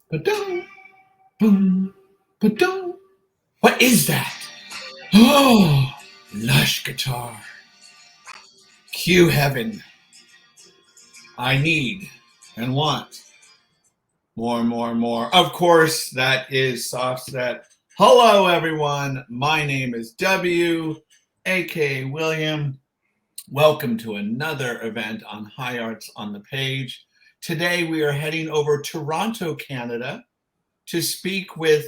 Ba-dum, boom, ba-dum. What is that? Oh, lush guitar. Cue heaven. I need and want more and more and more. Of course, that is soft set. Hello, everyone. My name is W, aka William. Welcome to another event on High Arts on the Page. Today, we are heading over to Toronto, Canada, to speak with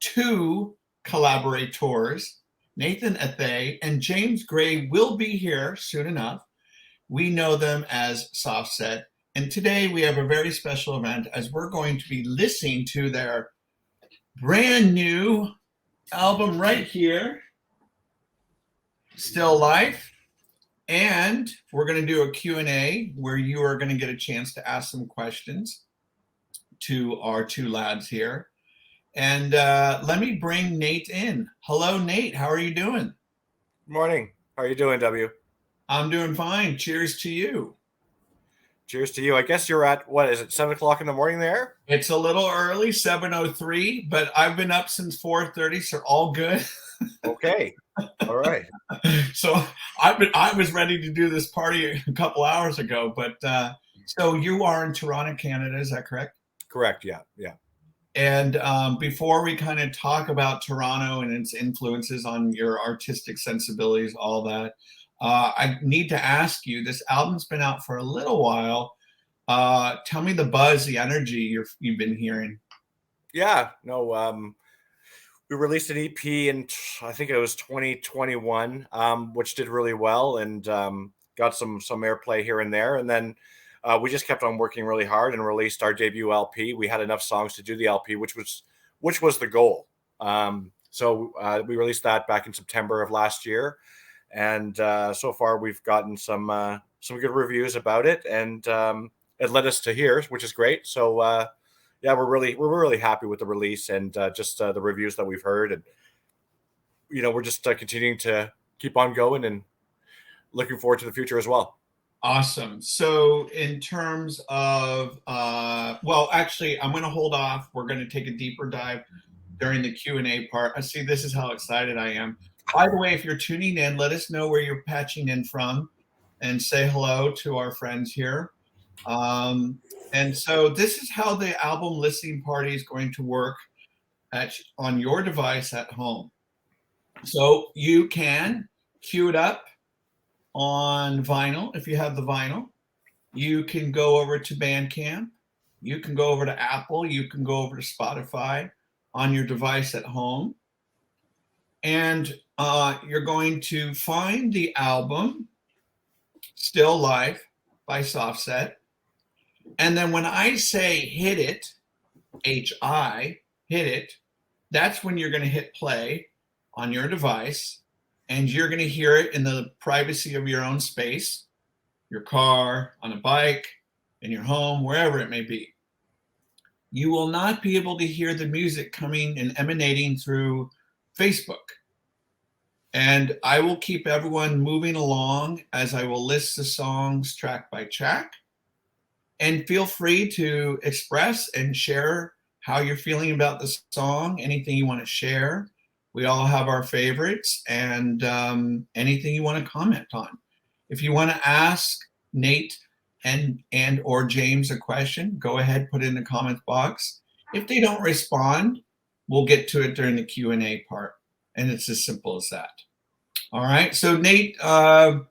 two collaborators. Nathan Athay and James Gray will be here soon enough. We know them as Softset. And today we have a very special event as we're going to be listening to their brand new album right here, Still Life. And we're going to do a Q&A where you are going to get a chance to ask some questions to our two lads here. And let me bring Nate in. Hello, Nate. How are you doing? Morning. How are you doing, W? I'm doing fine. Cheers to you. Cheers to you. I guess you're at, what is it, 7 o'clock in the morning there? It's a little early, 7:03, but I've been up since 4:30, so all good. Okay. All right. So I was ready to do this party a couple hours ago, but so you are in Toronto, Canada, is that correct? Correct. Yeah. Yeah. And before we kind of talk about Toronto and its influences on your artistic sensibilities, all that, I need to ask you, this album's been out for a little while. Tell me the buzz, the energy you've been hearing. Yeah. No, we released an EP in, I think it was 2021, which did really well and got some airplay here and there. And then we just kept on working really hard and released our debut LP. We had enough songs to do the LP, which was the goal. So we released that back in September of last year, and so far we've gotten some good reviews about it, and it led us to here, which is great. So yeah, we're really happy with the release and just the reviews that we've heard, and we're just continuing to keep on going and looking forward to the future as well. Awesome. So in terms of, well, actually, I'm going to hold off. We're going to take a deeper dive during the Q&A part. I see this is how excited I am. By the way, if you're tuning in, let us know where you're patching in from and say hello to our friends here. And so this is how the album listening party is going to work on your device at home. So you can queue it up on vinyl if you have the vinyl. You can go over to Bandcamp. You can go over to Apple. You can go over to Spotify on your device at home. And you're going to find the album Still Life by Softset. And then when I say hit it, H-I, hit it, that's when you're going to hit play on your device, and you're going to hear it in the privacy of your own space, your car, on a bike, in your home, wherever it may be. You will not be able to hear the music coming and emanating through Facebook. And I will keep everyone moving along as I will list the songs track by track. And feel free to express and share how you're feeling about the song, anything you want to share. We all have our favorites, and anything you want to comment on. If you want to ask Nate and or James a question, go ahead, put it in the comment box. If they don't respond, we'll get to it during the Q&A part, and it's as simple as that. All right. So Nate, how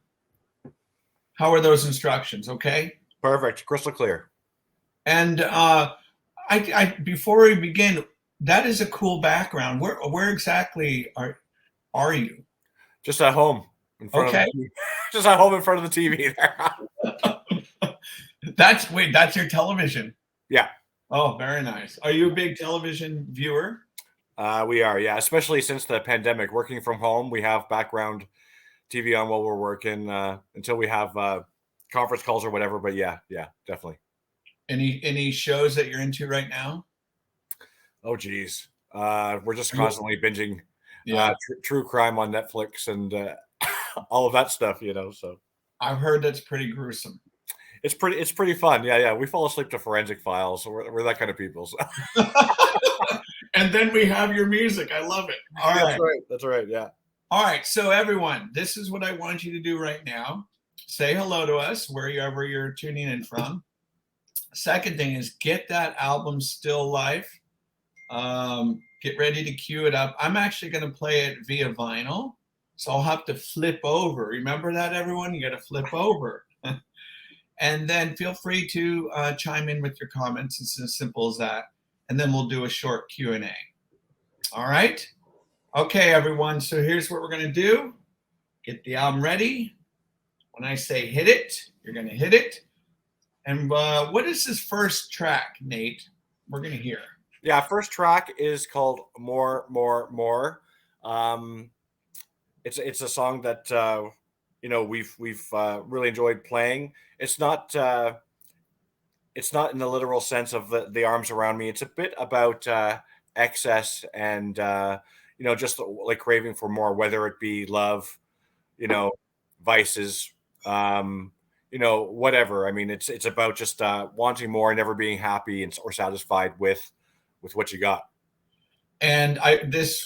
are those instructions? Okay. Perfect. Crystal clear. And I before we begin, that is a cool background. Where exactly are you? Just at home in front Okay. of the, just at home in front of the TV there. That's your television. Yeah. Oh, very nice. Are you a big television viewer? We are, yeah, especially since the pandemic. Working from home, we have background TV on while we're working until we have conference calls or whatever. But yeah, definitely. Any shows that you're into right now? Oh, geez. We're just constantly binging true crime on Netflix and all of that stuff, so. I've heard that's pretty gruesome. It's pretty fun. Yeah, yeah. We fall asleep to Forensic Files. So we're that kind of people. So. And then we have your music. I love it. All That's right. right. That's right. Yeah. All right. So, everyone, this is what I want you to do right now. Say hello to us wherever you're tuning in from. Second thing is get that album Still Life. Get ready to cue it up. I'm actually going to play it via vinyl. So I'll have to flip over. Remember that, everyone? You got to flip over. And then feel free to chime in with your comments. It's as simple as that. And then we'll do a short Q&A. All right? Okay, everyone. So here's what we're going to do. Get the album ready. When I say hit it, you're going to hit it. And what is this first track, Nate? We're going to hear. Yeah, first track is called More, More, More. It's a song that we've really enjoyed playing. It's not in the literal sense of the arms around me. It's a bit about excess and just like craving for more, whether it be love, vices, whatever. I mean, it's about just wanting more, never being happy or satisfied with what you got. And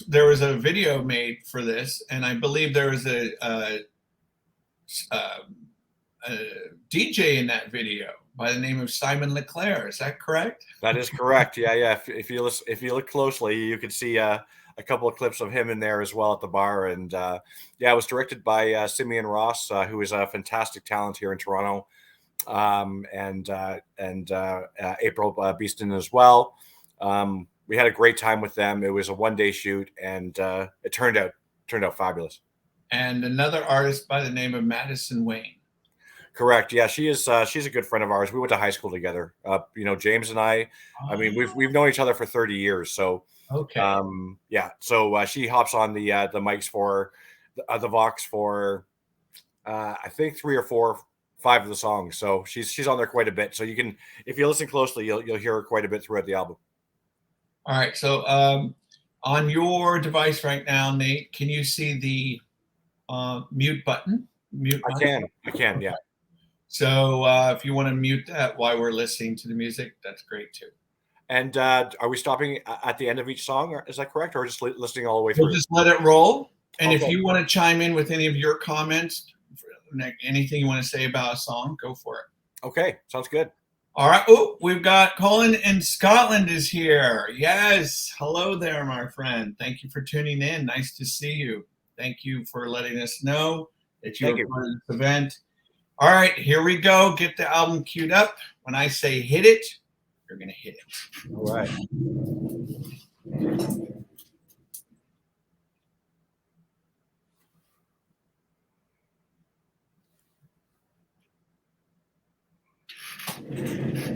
there was a video made for this, and I believe there was a DJ in that video by the name of Simon Leclerc. Is that correct? That is correct. Yeah, yeah. If you look closely, you can see a couple of clips of him in there as well at the bar. And it was directed by Simeon Ross, who is a fantastic talent here in Toronto, and April Beeston as well. We had a great time with them. It was a one-day shoot, and it turned out fabulous. And another artist by the name of Madison Wayne. Correct. Yeah, she's a good friend of ours. We went to high school together. James and I. I mean, we've known each other for 30 years. So okay. So she hops on the mics for the Vox for I think 3 or 4, 5 of the songs. So she's on there quite a bit. So you can, if you listen closely, you'll hear her quite a bit throughout the album. All right. So on your device right now, Nate, can you see the mute button? I can. Yeah. So if you want to mute that while we're listening to the music, that's great too. And are we stopping at the end of each song? Is that correct, or just listening all the way through? We'll just let it roll. And if you want to chime in with any of your comments, anything you want to say about a song, go for it. Okay, sounds good. All right. Oh, we've got Colin in Scotland is here. Yes. Hello there, my friend. Thank you for tuning in. Nice to see you. Thank you for letting us know that you're part of this event. All right, here we go. Get the album queued up. When I say hit it, you're going to hit it. All right.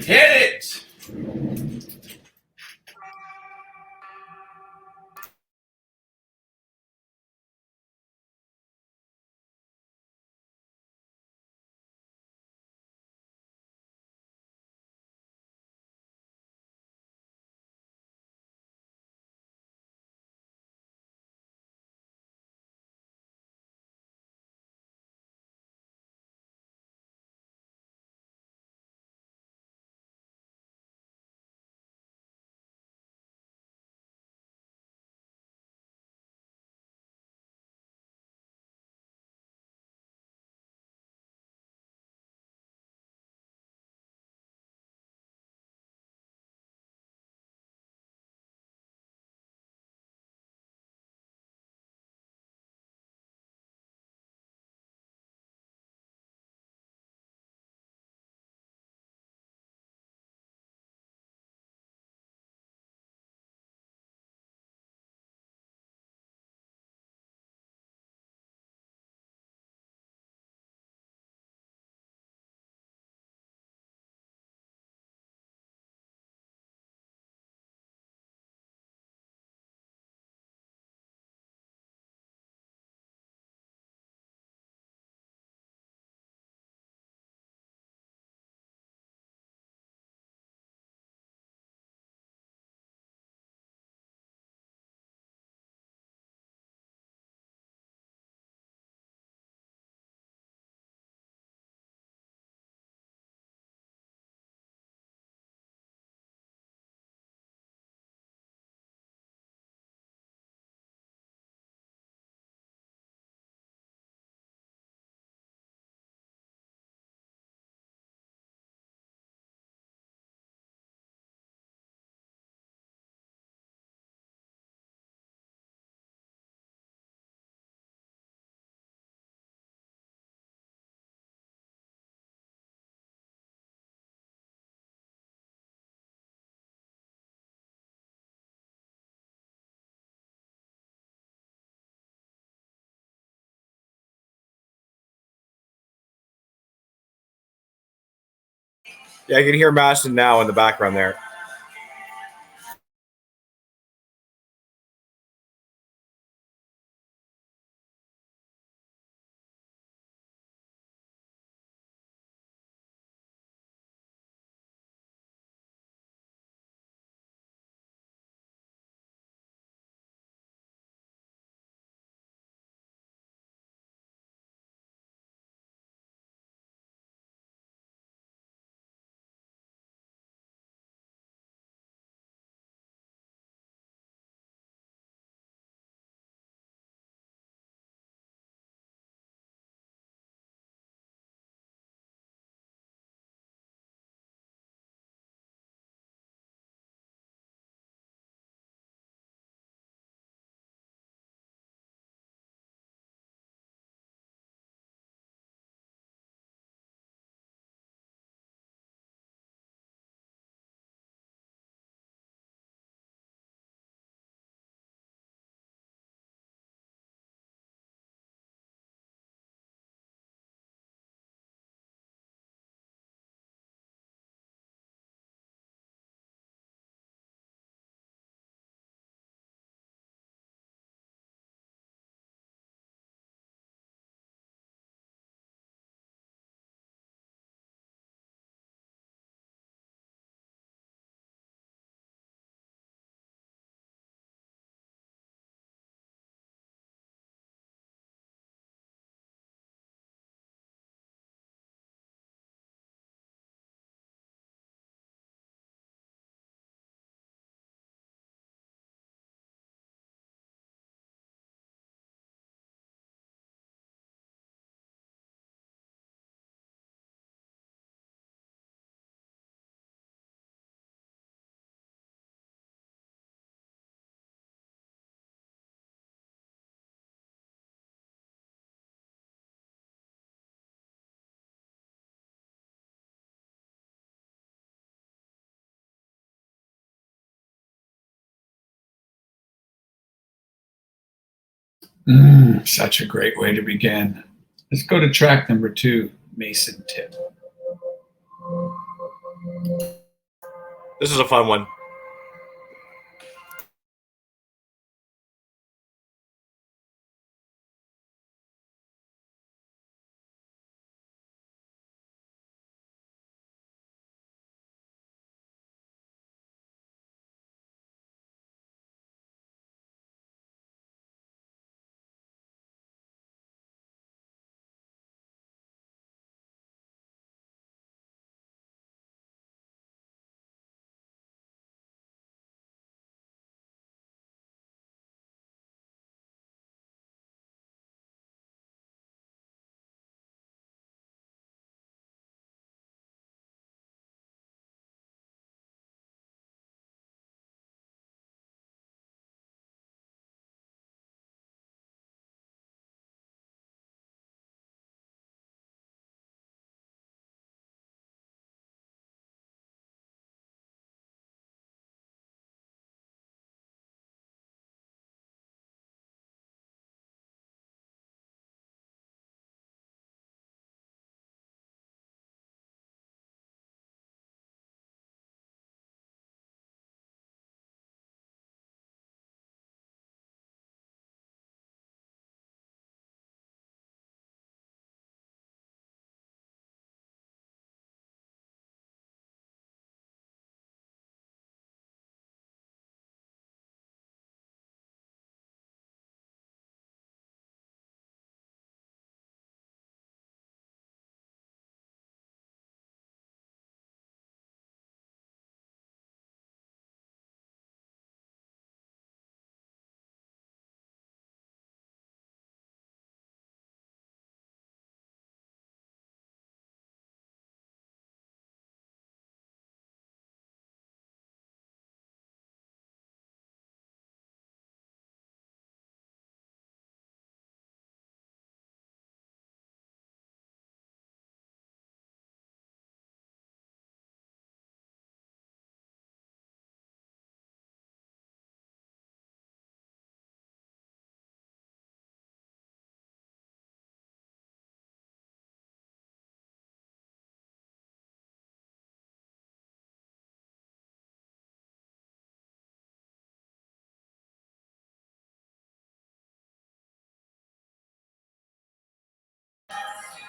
Hit it! Yeah, I can hear Maston now in the background there. Such a great way to begin. Let's go to track number 2, Mason Tip. This is a fun one.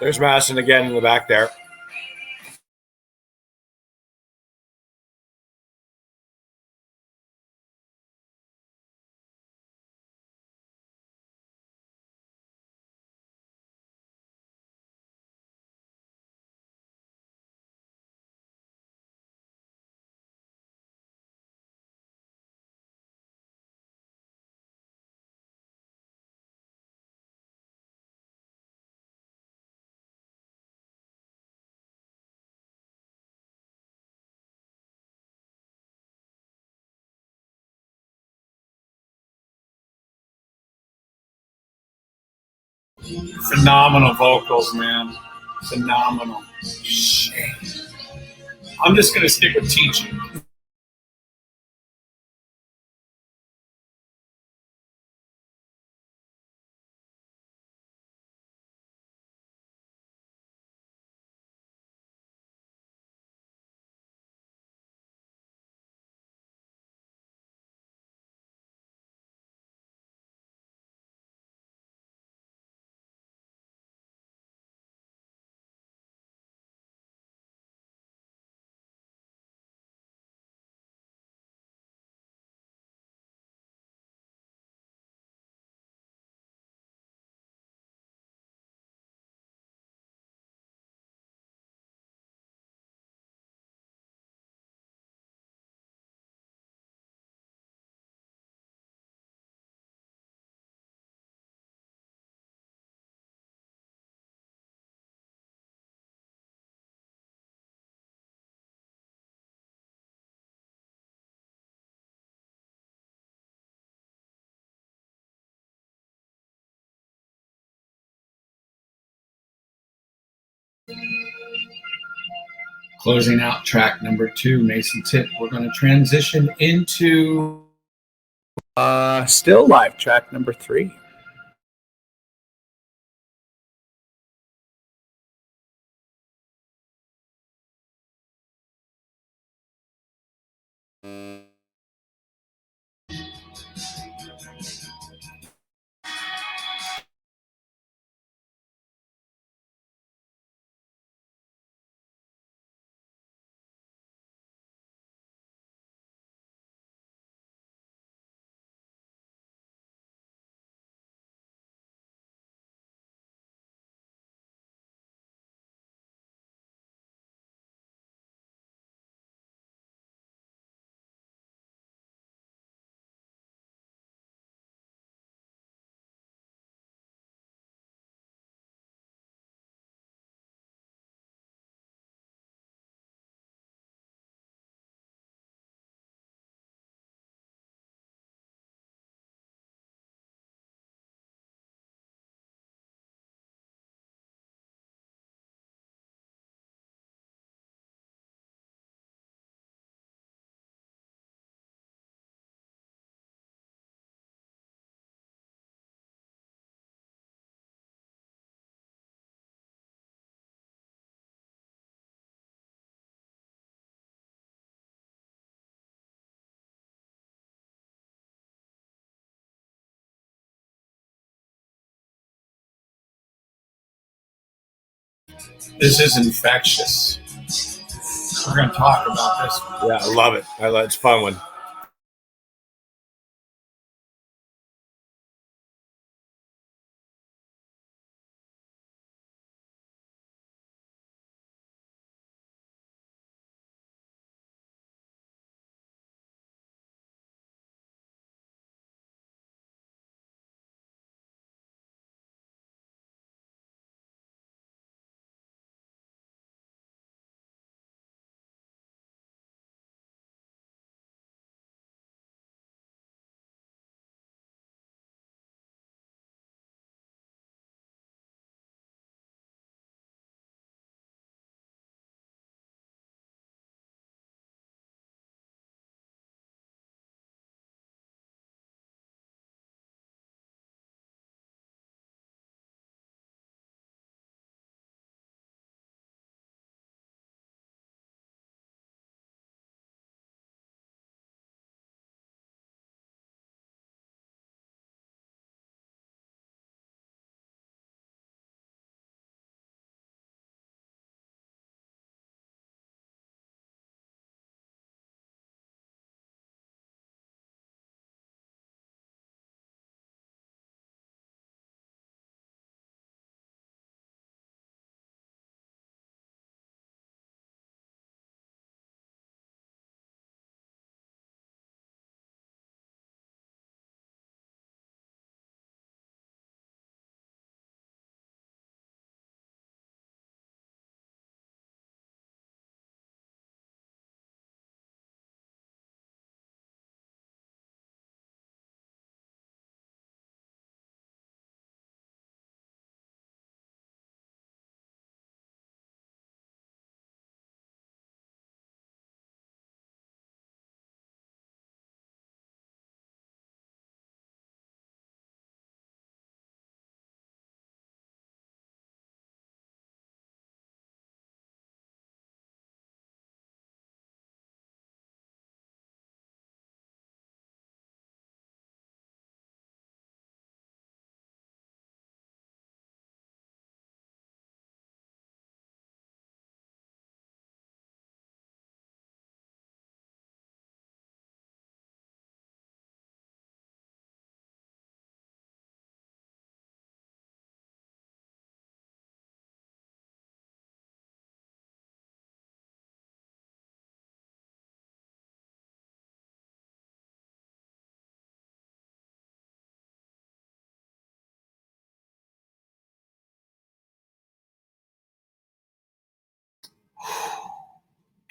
There's Madison again in the back there. Phenomenal vocals, man. Phenomenal. Shit. I'm just going to stick with teaching. Closing out track number 2, Mason Tip. We're going to transition into still live track number 3. This is infectious. We're going to talk about this. Yeah, I love it. It's a fun one.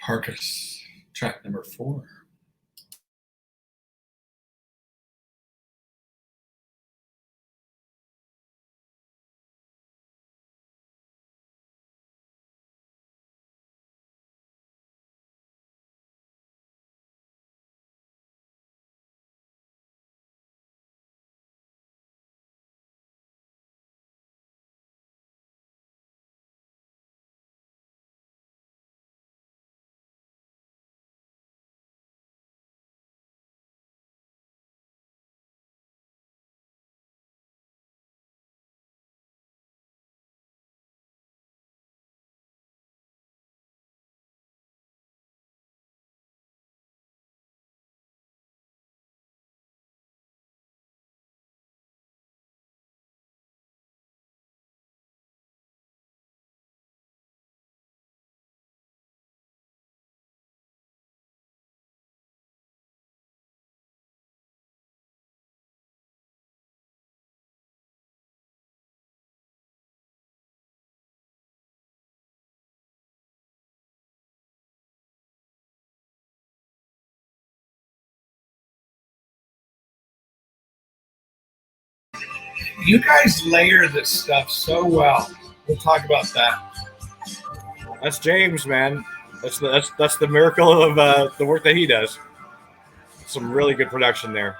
Parkus, track number 4. You guys layer this stuff so well. We'll talk about that. That's James, man. That's the miracle of the work that he does. Some really good production there.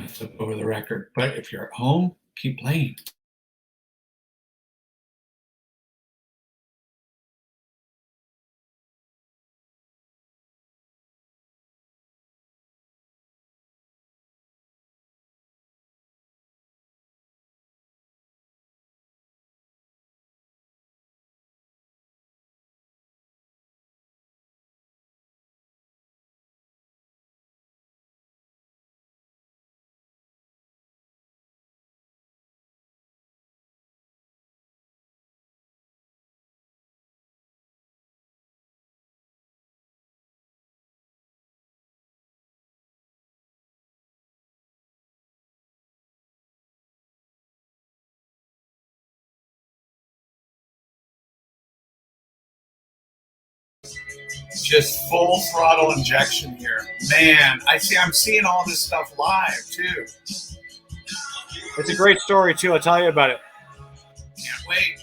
Flip over the record. But if you're at home, keep playing. Just full throttle injection here. Man, I'm seeing all this stuff live too. It's a great story too. I'll tell you about it. Can't wait.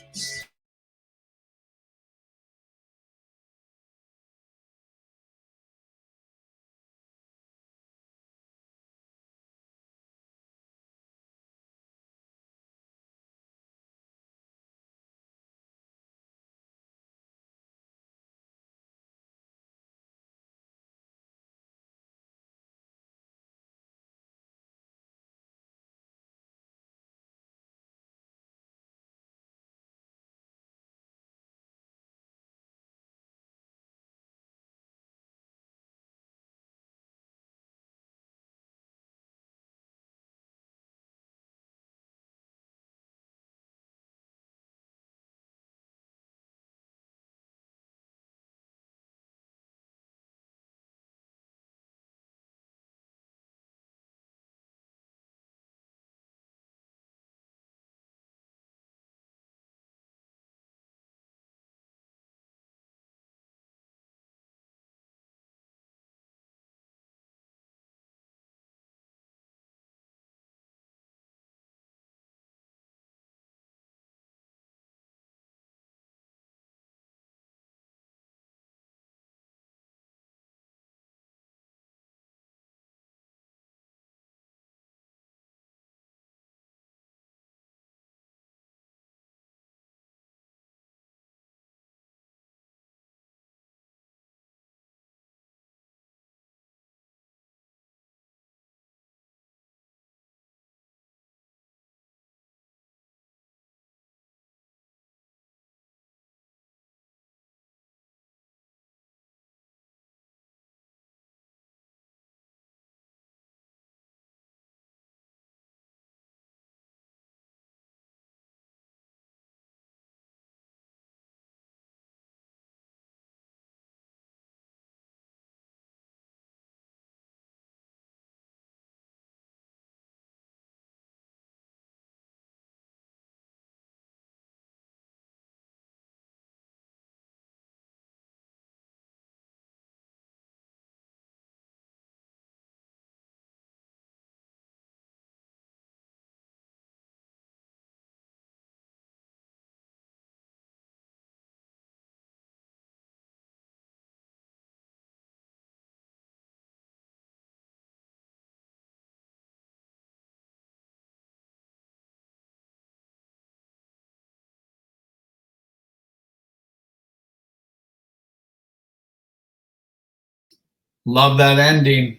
Love that ending.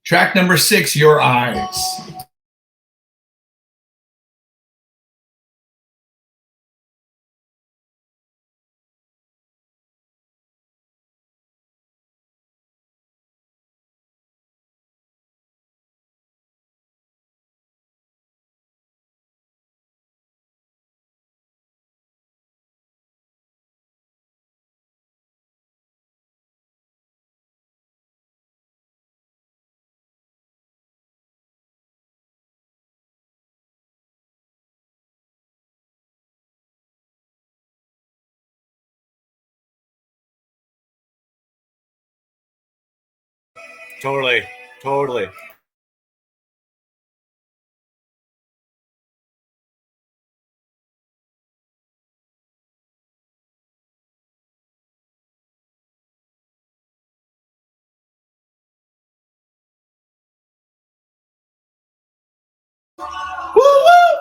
Track number 6, Your Eyes. Totally. Totally. Woo woo!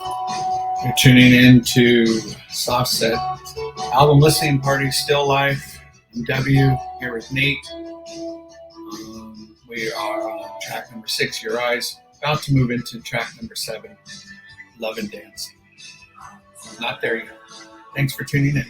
You're tuning in to Soft Set Album Listening Party Still Life. I'm W here with Nate. We are on track number 6, Your Eyes. About to move into track number 7, Love and Dancing. Not there yet. Thanks for tuning in.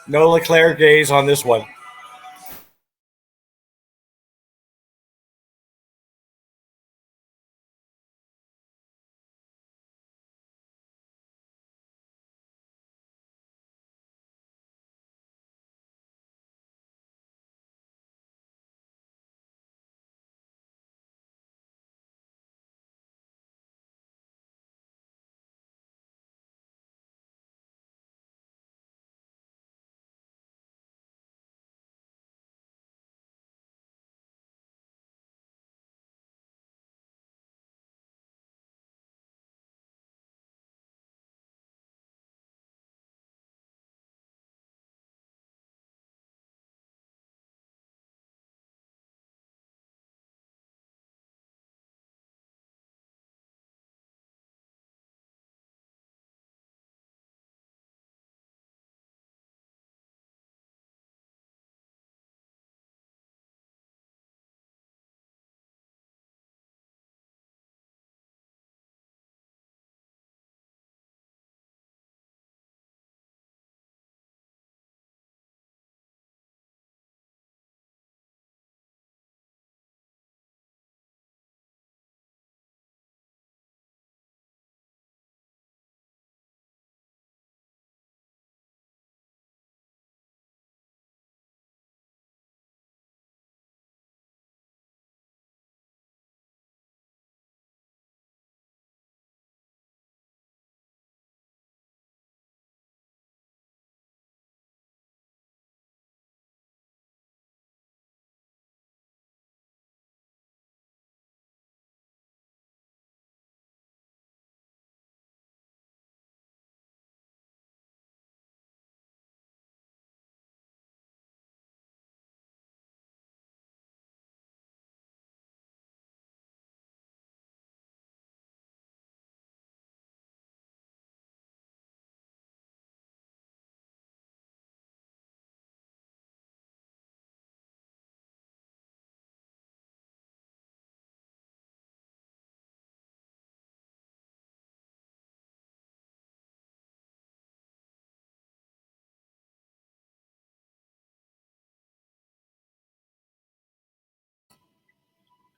No Leclerc gaze on this one.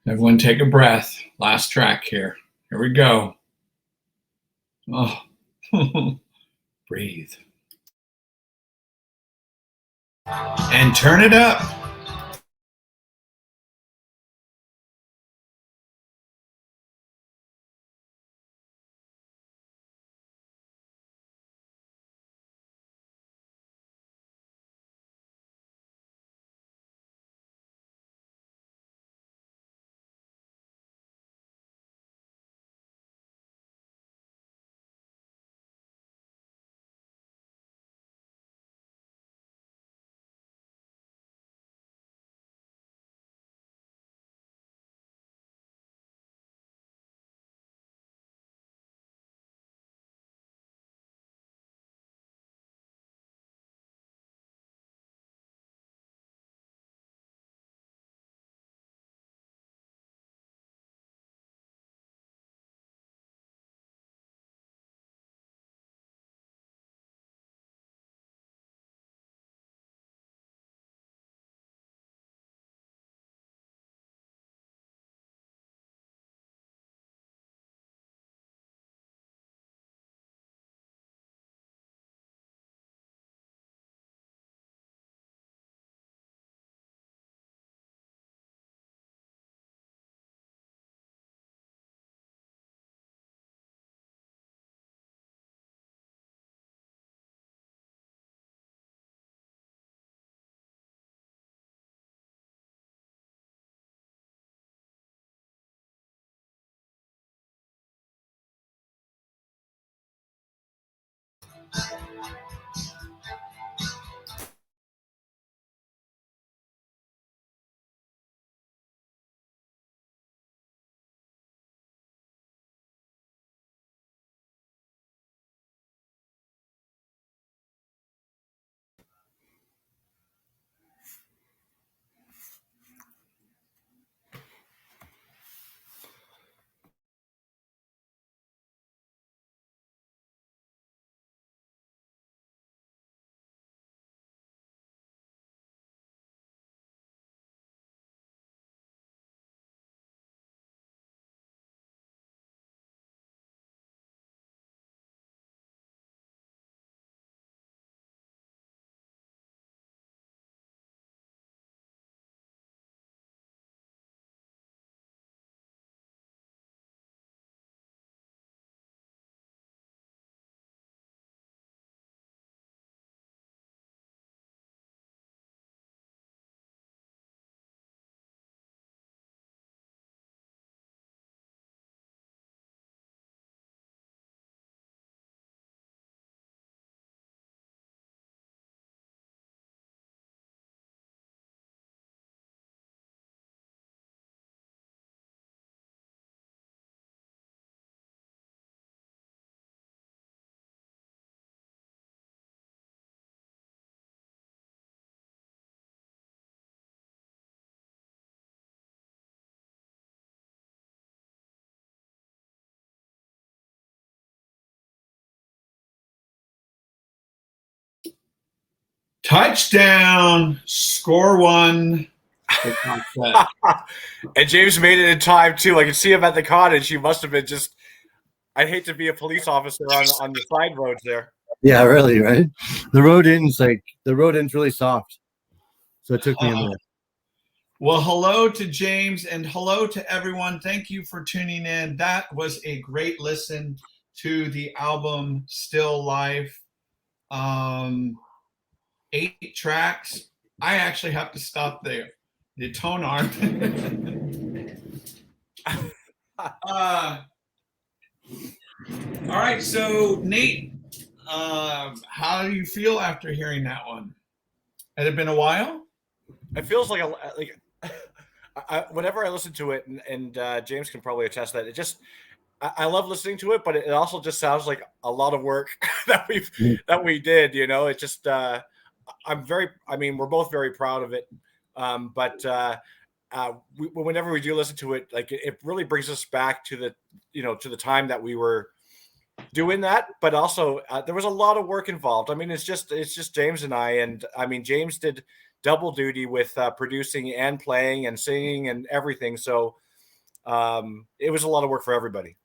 Everyone take a breath. Last track here. Here we go. Oh, breathe. And turn it up. Touchdown. Score one. And James made it in time too. I could see him at the cottage. He must have been just. I'd hate to be a police officer on the side roads there. Yeah, really, right? The road in's really soft, so it took me in there. Well, hello to James and hello to everyone. Thank you for tuning in. That was a great listen to the album Still Life. 8 tracks. I actually have to stop there. The tone arm. All right, so Nate, how do you feel after hearing that one? Had it been a while? It feels like whenever I listen to it, and James can probably attest that it just. I love listening to it, but it also just sounds like a lot of work that we did. You know, it just. We're both very proud of it, but whenever we do listen to it, like it really brings us back to the time that we were doing that. But also, there was a lot of work involved. I mean, it's just James and I, and I mean, James did double duty with producing and playing and singing and everything. So it was a lot of work for everybody.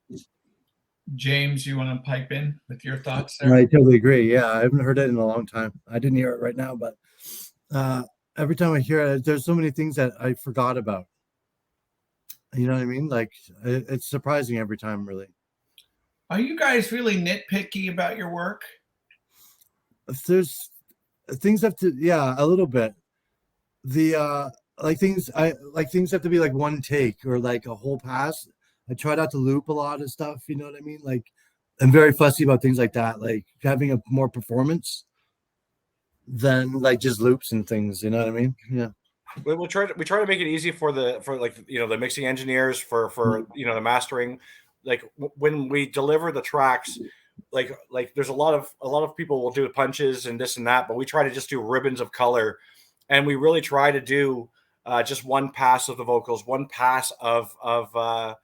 James, you want to pipe in with your thoughts there? I totally agree. Yeah, I haven't heard it in a long time. I didn't hear it right now, but every time I hear it, there's so many things that I forgot about. You know what I mean? Like it's surprising every time, really. Are you guys really nitpicky about your work? If there's things have to, yeah, a little bit. The things have to be like one take or like a whole pass. I try not to loop a lot of stuff. You know what I mean? Like I'm very fussy about things like that, like having a more performance than like just loops and things. You know what I mean? Yeah. We try to make it easy for the mixing engineers for the mastering. Like when we deliver the tracks, like there's a lot of people will do punches and this and that, but we try to just do ribbons of color, and we really try to do just one pass of the vocals, one pass of the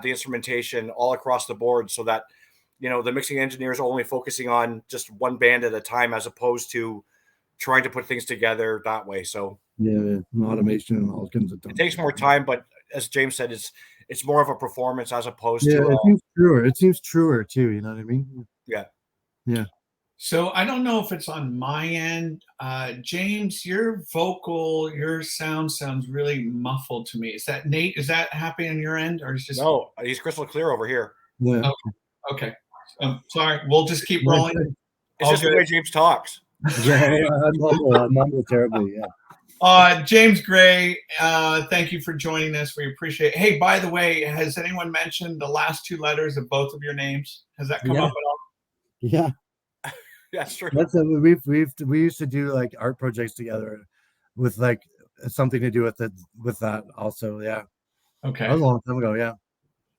instrumentation all across the board, so that the mixing engineers are only focusing on just one band at a time, as opposed to trying to put things together that way. So Yeah, automation and all kinds of it stuff. takes more time, but as James said, it's more of a performance as opposed Yeah, to it seems truer. It seems truer too. You know what I mean? yeah. Yeah. So I don't know if it's on my end. James, your sound sounds really muffled to me. Is that Nate? Is that happening on your end, or is just No, he's crystal clear over here. Yeah. Oh, okay? Sorry. We'll just keep Yeah, rolling. It's All just the good. way James talks. yeah, I mumble terribly. Yeah. James Gray, thank you for joining us. We appreciate it. Hey, by the way, has anyone mentioned the last two letters of both of your names? Has that come Yeah. up at all? Yeah. That's true. That's we used to do like art projects together with like something to do with that also. Yeah. Okay. That was a long time ago. Yeah.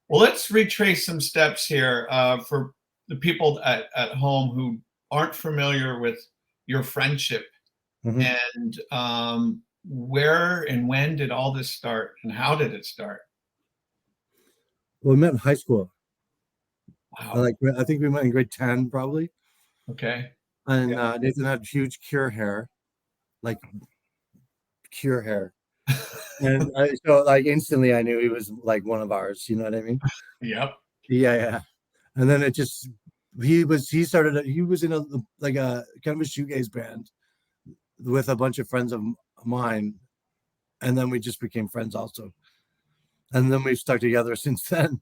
Well, let's retrace some steps here for the people at home who aren't familiar with your friendship. Mhm. And where and when did all this start, and how did it start? Well, we met in high school. Wow. I think we met in grade 10 probably. Okay. And Yeah. Nathan had huge cure hair, like cure hair. And so like instantly I knew he was like one of ours. You know what I mean? Yep. Yeah, yeah. And then it just he was in a like a kind of a shoegaze band with a bunch of friends of mine, and then we just became friends also. And then we've stuck together since then.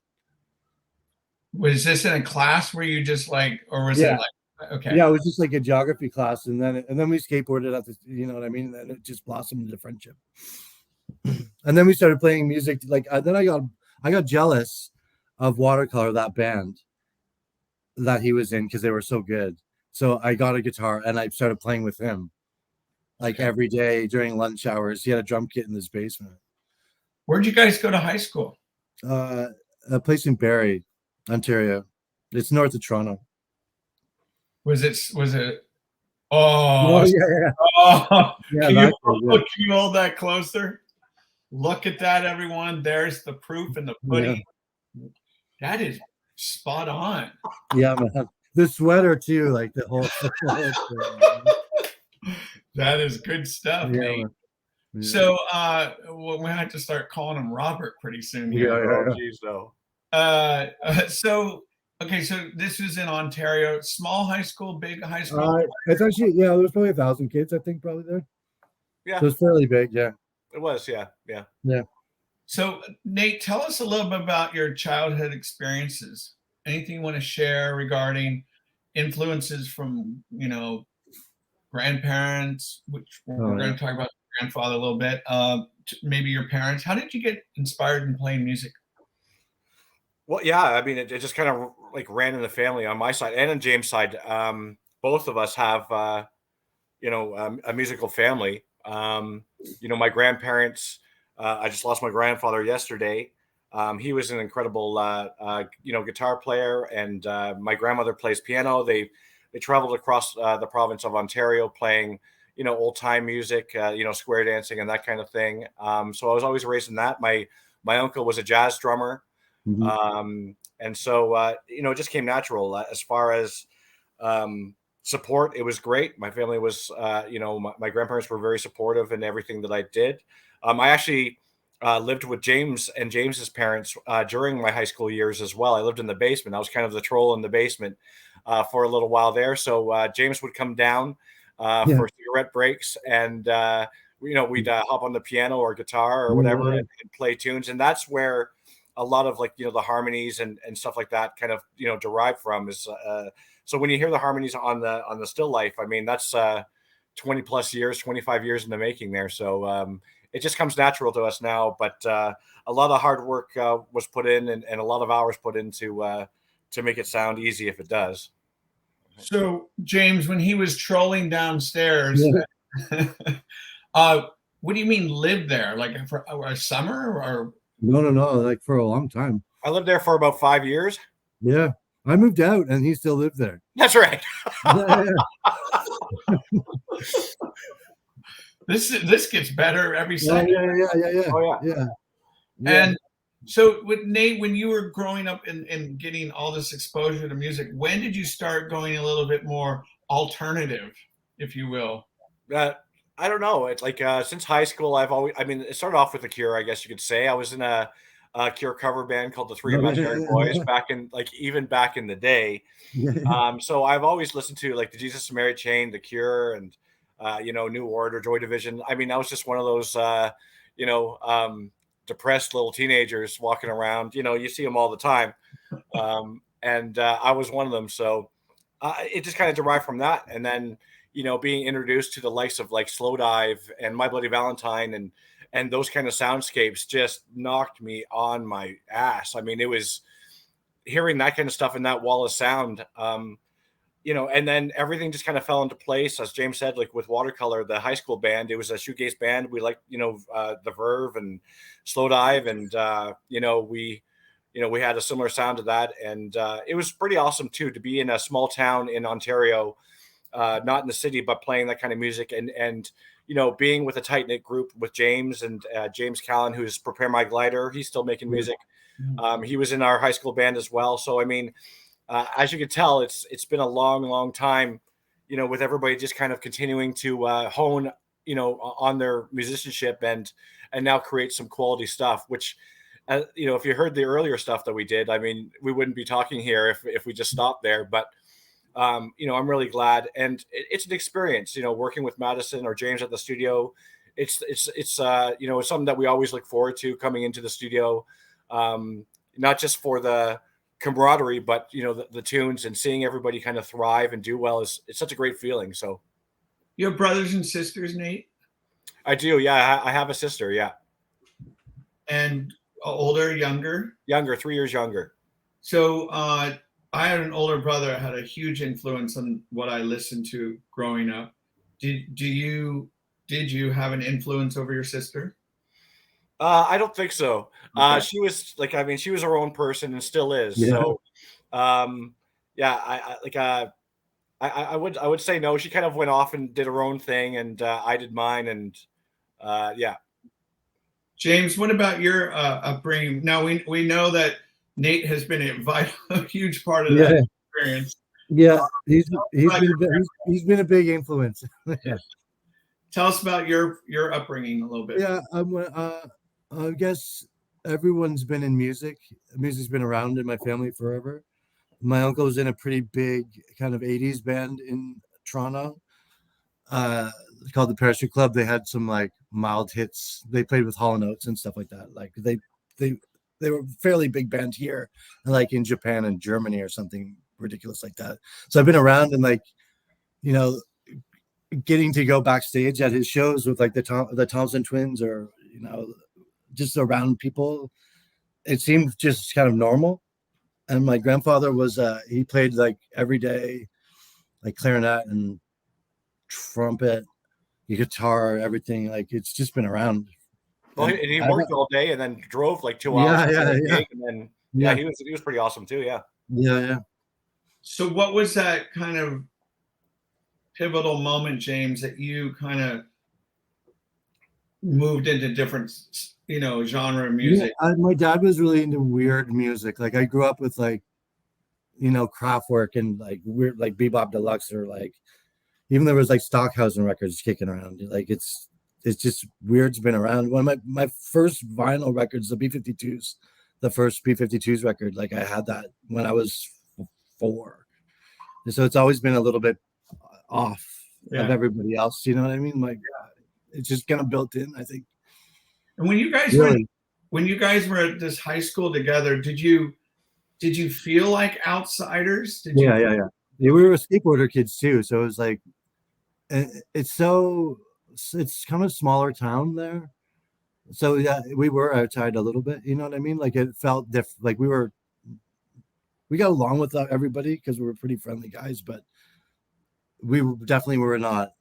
Was this in a class where you just like, or was Yeah. it like, okay? Yeah, it was just like a geography class, and then we skateboarded at the, you know what I mean? And then it just blossomed into friendship. And then we started playing music. Like then I got jealous of Watercolor, that band that he was in, because they were so good. So I got a guitar and I started playing with him like Okay. every day during lunch hours. He had a drum kit in his basement. Where'd you guys go to high school? A place in Barrie, Ontario. It's north of Toronto. Was it? Oh Oh, yeah, oh, yeah. can Yeah. you hold that closer? Look at that, everyone. There's the proof in the pudding. Yeah. That is spot on. Yeah, man. The sweater too, like the whole That is good stuff, yeah, Nate. man. Yeah. So we have to start calling him Robert pretty soon here. Yeah. Oh, geez, no. So okay, so this was in Ontario. Small high school, big high school? It's actually, yeah, there was probably 1,000 kids, I think, probably there. Yeah, So it's fairly big, yeah. it was. Yeah. So Nate, tell us a little bit about your childhood experiences. Anything you want to share regarding influences from, grandparents, which we're going to talk about grandfather a little bit, maybe your parents. How did you get inspired in playing music? Well, yeah. I mean, it just kind of like ran in the family on my side and on James' side. Both of us have, a musical family. My grandparents. I just lost my grandfather yesterday. He was an incredible, guitar player, and my grandmother plays piano. They traveled across the province of Ontario playing, old time music, square dancing and that kind of thing. So I was always raised in that. My uncle was a jazz drummer. Mhm. And so, it just came natural. As far as support, it was great. My family was, my grandparents were very supportive in everything that I did. I actually lived with James and James's parents during my high school years as well. I lived in the basement. I was kind of the troll in the basement for a little while there. So James would come down Yeah. for cigarette breaks, and we'd hop on the piano or guitar or Yeah, whatever yeah. and play tunes. And that's where a lot of like the harmonies and stuff like that kind of derive from. Is so when you hear the harmonies on the still life, I mean that's 20 plus years, 25 years in the making there. So it just comes natural to us now. But a lot of hard work was put in, and a lot of hours put into to make it sound easy if it does. So James, when he was trolling downstairs, Yeah. what do you mean live there? Like for a summer or? No, like for a long time. I lived there for about 5 years. Yeah. I moved out and he still lived there. That's right. Yeah, This gets better every yeah, second. yeah. Oh, yeah. Yeah. And so with Nate, when you were growing up and getting all this exposure to music, when did you start going a little bit more alternative, if you will? I don't know. It's like since high school, I mean, it started off with The Cure, I guess you could say. I was in a Cure cover band called the Three Imaginary Boys even back in the day. Yeah. So I've always listened to like the Jesus and Mary Chain, The Cure, and New Order, Joy Division. I mean, I was just one of those depressed little teenagers walking around. You see them all the time, and I was one of them. So it just kind of derived from that, and then being introduced to the likes of like Slowdive and My Bloody Valentine and those kind of soundscapes just knocked me on my ass. I mean, it was hearing that kind of stuff in that wall of sound, and then everything just kind of fell into place. As James said, like with Watercolor, the high school band, it was a shoegaze band. We liked, the Verve and Slowdive, and we had a similar sound to that, and it was pretty awesome too to be in a small town in Ontario, not in the city, but playing that kind of music and being with a tight knit group with James and James Callan, who's Prepare My Glider. He's still making music. He was in our high school band as well. So, I mean, as you can tell, it's been a long, long time, with everybody just kind of continuing to hone, on their musicianship and now create some quality stuff, which, if you heard the earlier stuff that we did, I mean, we wouldn't be talking here if we just stopped there. But I'm really glad, and it's an experience, working with Madison or James at the studio. It's something that we always look forward to coming into the studio, not just for the camaraderie, but the tunes and seeing everybody kind of thrive and do well it's such a great feeling. So You have brothers and sisters, Nate? I do, yeah. I have a sister, yeah. And older, younger? Younger, 3 years younger. So I had an older brother that had a huge influence on what I listened to growing up. Did you have an influence over your sister? I don't think so. Okay. She was like, I mean, she was her own person and still is. Yeah. So, I would say no. She kind of went off and did her own thing, and I did mine, and yeah. James, what about your upbringing? Now we know that Nate has been a huge part of that experience. Yeah, he's been a big influence. Yeah. Tell us about your upbringing a little bit. Yeah, I guess everyone's been in music. Music's been around in my family forever. My uncle was in a pretty big kind of 80s band in Toronto, called the Parachute Club. They had some like mild hits. They played with Hall & Oates and stuff like that. Like they were fairly big band here, like in Japan and Germany or something ridiculous like that. So I've been around and like, getting to go backstage at his shows with like the Thompson twins or, just around people. It seemed just kind of normal. And my grandfather was, he played like every day, like clarinet and trumpet, guitar, everything. Like it's just been around. Well, and he worked all day and then drove like 2 hours. Yeah. And then he was pretty awesome too. Yeah. Yeah. So what was that kind of pivotal moment, James, that you kind of moved into different, genre of music? Yeah, my dad was really into weird music. Like I grew up with like, Kraftwerk and like weird, like Bebop Deluxe or like, even there was like Stockhausen records kicking around. Like it's it's just weird's been around. One of my first vinyl records, the B-52s, the first B-52s record, like I had that when I was 4. And so it's always been a little bit off of everybody else. You know what I mean? Like it's just kind of built in, I think. And when you guys were at this high school together, did you feel like outsiders? Yeah. We were skateboarder kids too, so it was like it's kind of a smaller town there. So yeah, we were outside a little bit. You know what I mean? Like it felt different. Like we got along with everybody because we were pretty friendly guys, but we definitely were not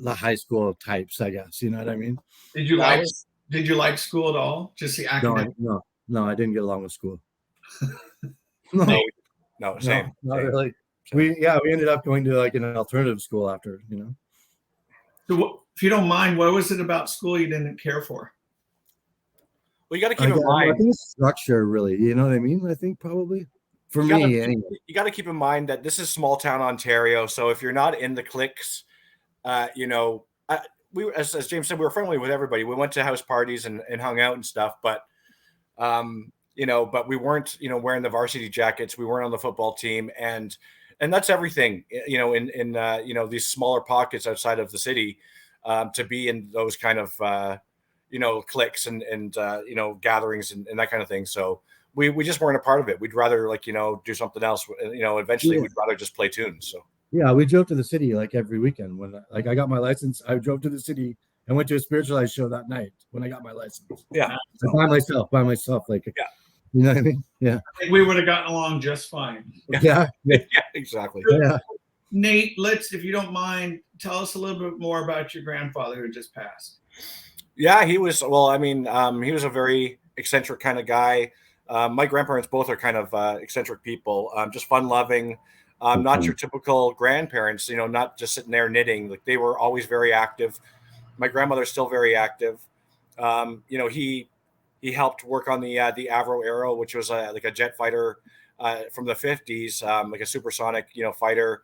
the high school types, I guess. You know what I mean? Did you like school at all? Just the academic? No, I didn't get along with school. No, same. Not really. We ended up going to like an alternative school after, you know. So if you don't mind, what was it about school you didn't care for? Well, you got to keep in mind. I think it's structure, really. You know what I mean? I think probably for me, anyway. You got to keep in mind that this is small town Ontario. So if you're not in the cliques, you know, we as James said, we were friendly with everybody. We went to house parties and hung out and stuff, but you know, but we weren't, you know, wearing the varsity jackets. We weren't on the football team, and that's everything, you know, in you know, these smaller pockets outside of the city, to be in those kind of you know, cliques and you know, gatherings and that kind of thing. So we just weren't a part of it. We'd rather, like, you know, do something else. You know, eventually we'd rather just play tunes. So yeah, we drove to the city like every weekend. When like I got my license, I drove to the city and went to a spiritualized show that night when I got my license. Yeah, by myself, like you know what I mean? Yeah, I think we would have gotten along just fine. Yeah, exactly. Yeah. Nate, if you don't mind, tell us a little bit more about your grandfather who just passed. Yeah, he was. Well, I mean, he was a very eccentric kind of guy. My grandparents both are kind of eccentric people, just fun-loving, not your typical grandparents. You know, not just sitting there knitting. Like they were always very active. My grandmother's still very active. You know, he helped work on the Avro Arrow, which was like a jet fighter from the 50s, like a supersonic, you know, fighter.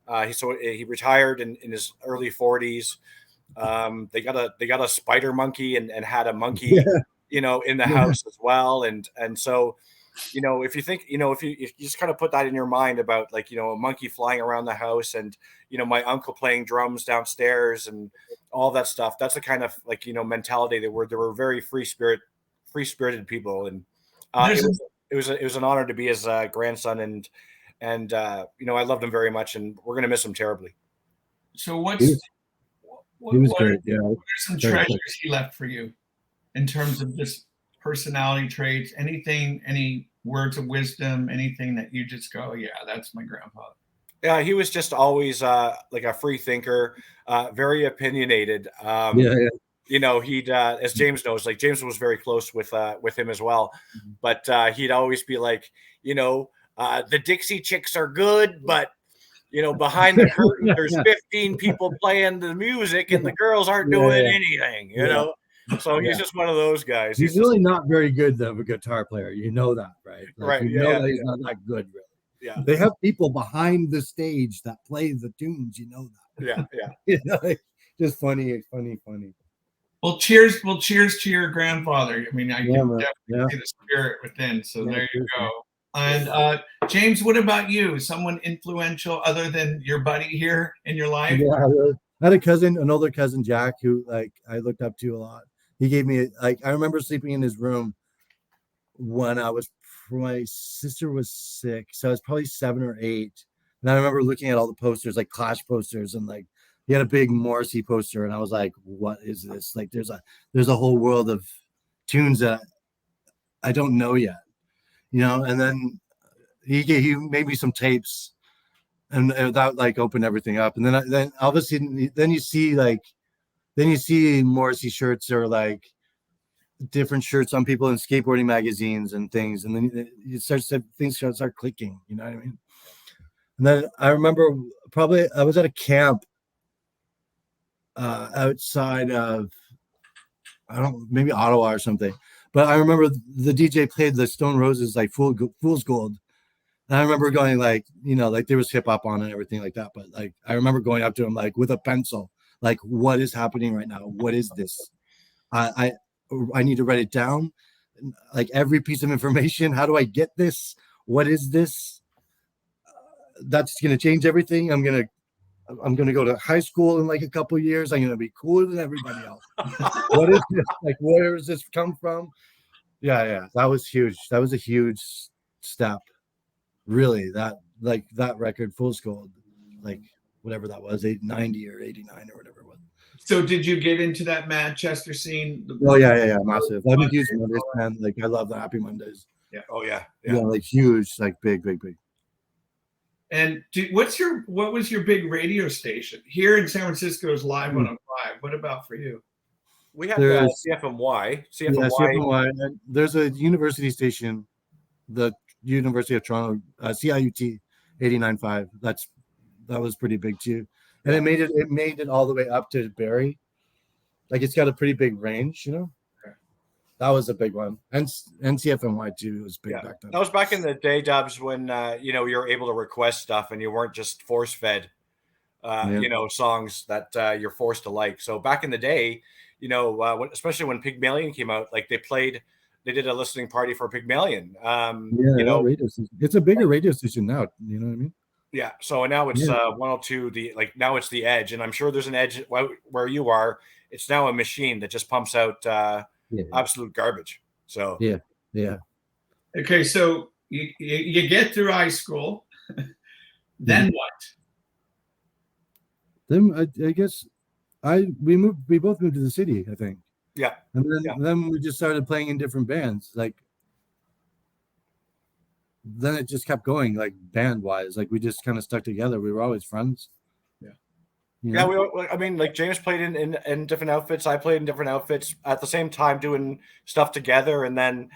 He retired in his early 40s. They got a spider monkey and had a monkey, you know, in the house as well. And so, you know, if you think, you know, if you just kind of put that in your mind about, like, you know, a monkey flying around the house and, you know, my uncle playing drums downstairs and all that stuff, that's the kind of, like, you know, mentality they were very free spirited people. And it was an honor to be his grandson, and you know, I loved him very much, and we're going to miss him terribly. So he was great. Yeah. What are some treasures he left for you in terms of just personality traits? Anything, any words of wisdom, anything that you just go, yeah, that's my grandfather? Yeah, he was just always like a free thinker, very opinionated. You know, he'd as James knows, like James was very close with him as well. But he'd always be like, you know, the Dixie Chicks are good, but you know, behind the curtain, there's 15 people playing the music, and the girls aren't doing anything. You know, so he's just one of those guys. He's really not very good of a guitar player. You know that, right? Like, right. You know that he's not that good, really. Yeah. They have people behind the stage that play the tunes. You know that. Yeah. You know, like, just funny. Well, cheers to your grandfather. I mean, I can definitely see the spirit within. So there you go. And James, what about you? Someone influential other than your buddy here in your life? Yeah, I had an older cousin, Jack, who like I looked up to a lot. He gave me I remember sleeping in his room when my sister was 6, so I was probably 7 or 8. And I remember looking at all the posters, like Clash posters, and like he had a big Morrissey poster, and I was like, "What is this?" Like, there's a whole world of tunes that I don't know yet, you know. And then he made me some tapes, and that like opened everything up. And then obviously then you see Morrissey shirts or like different shirts on people in skateboarding magazines and things, and then things start clicking. You know what I mean? And then I remember probably I was at a camp outside of maybe Ottawa or something, but I remember the DJ played the Stone Roses like Fool's Gold, and I remember going like, you know, like there was hip hop on and everything like that, but like I remember going up to him like with a pencil, like, what is happening right now? What is this? I need to write it down, like every piece of information. How do I get this? What is this? That's gonna change everything. I'm gonna go to high school in like a couple of years. I'm gonna be cooler than everybody else. What is this? Like, where does this come from? Yeah. That was huge. That was a huge step. Really, that record, Fool's Gold, like whatever that was, 890 or 89 or whatever it was. So did you get into that Manchester scene? Oh yeah, massive. I'm a huge Mondays fan. Like, I love the Happy Mondays. Yeah. Oh yeah. Yeah, like huge, like big. And what was your big radio station here in San Francisco? Is Live 105. What about for you? We had There's CFMY. yeah, CFMY. There's a university station, the University of Toronto, CIUT 89.5. That was pretty big too, and it made it all the way up to Barrie. Like, it's got a pretty big range, you know. That was a big one, and CFMY too was big back then. That was back in the day, Dubs, when you know, you were able to request stuff and you weren't just force fed, you know, songs that you're forced to like. So back in the day, you know, especially when Pygmalion came out, like they did a listening party for Pygmalion. You know, radio station. It's a bigger radio station now. You know what I mean? Yeah. So now it's 102. Now it's the Edge, and I'm sure there's an Edge where you are. It's now a machine that just pumps out absolute garbage. So yeah. Okay, so you get through high school, then what? Then I guess we both moved to the city, I think. Yeah. And then we just started playing in different bands. Like, then it just kept going, like, band wise. Like, we just kind of stuck together. We were always friends. Yeah, I mean, like, James played in different outfits. I played in different outfits at the same time, doing stuff together. And then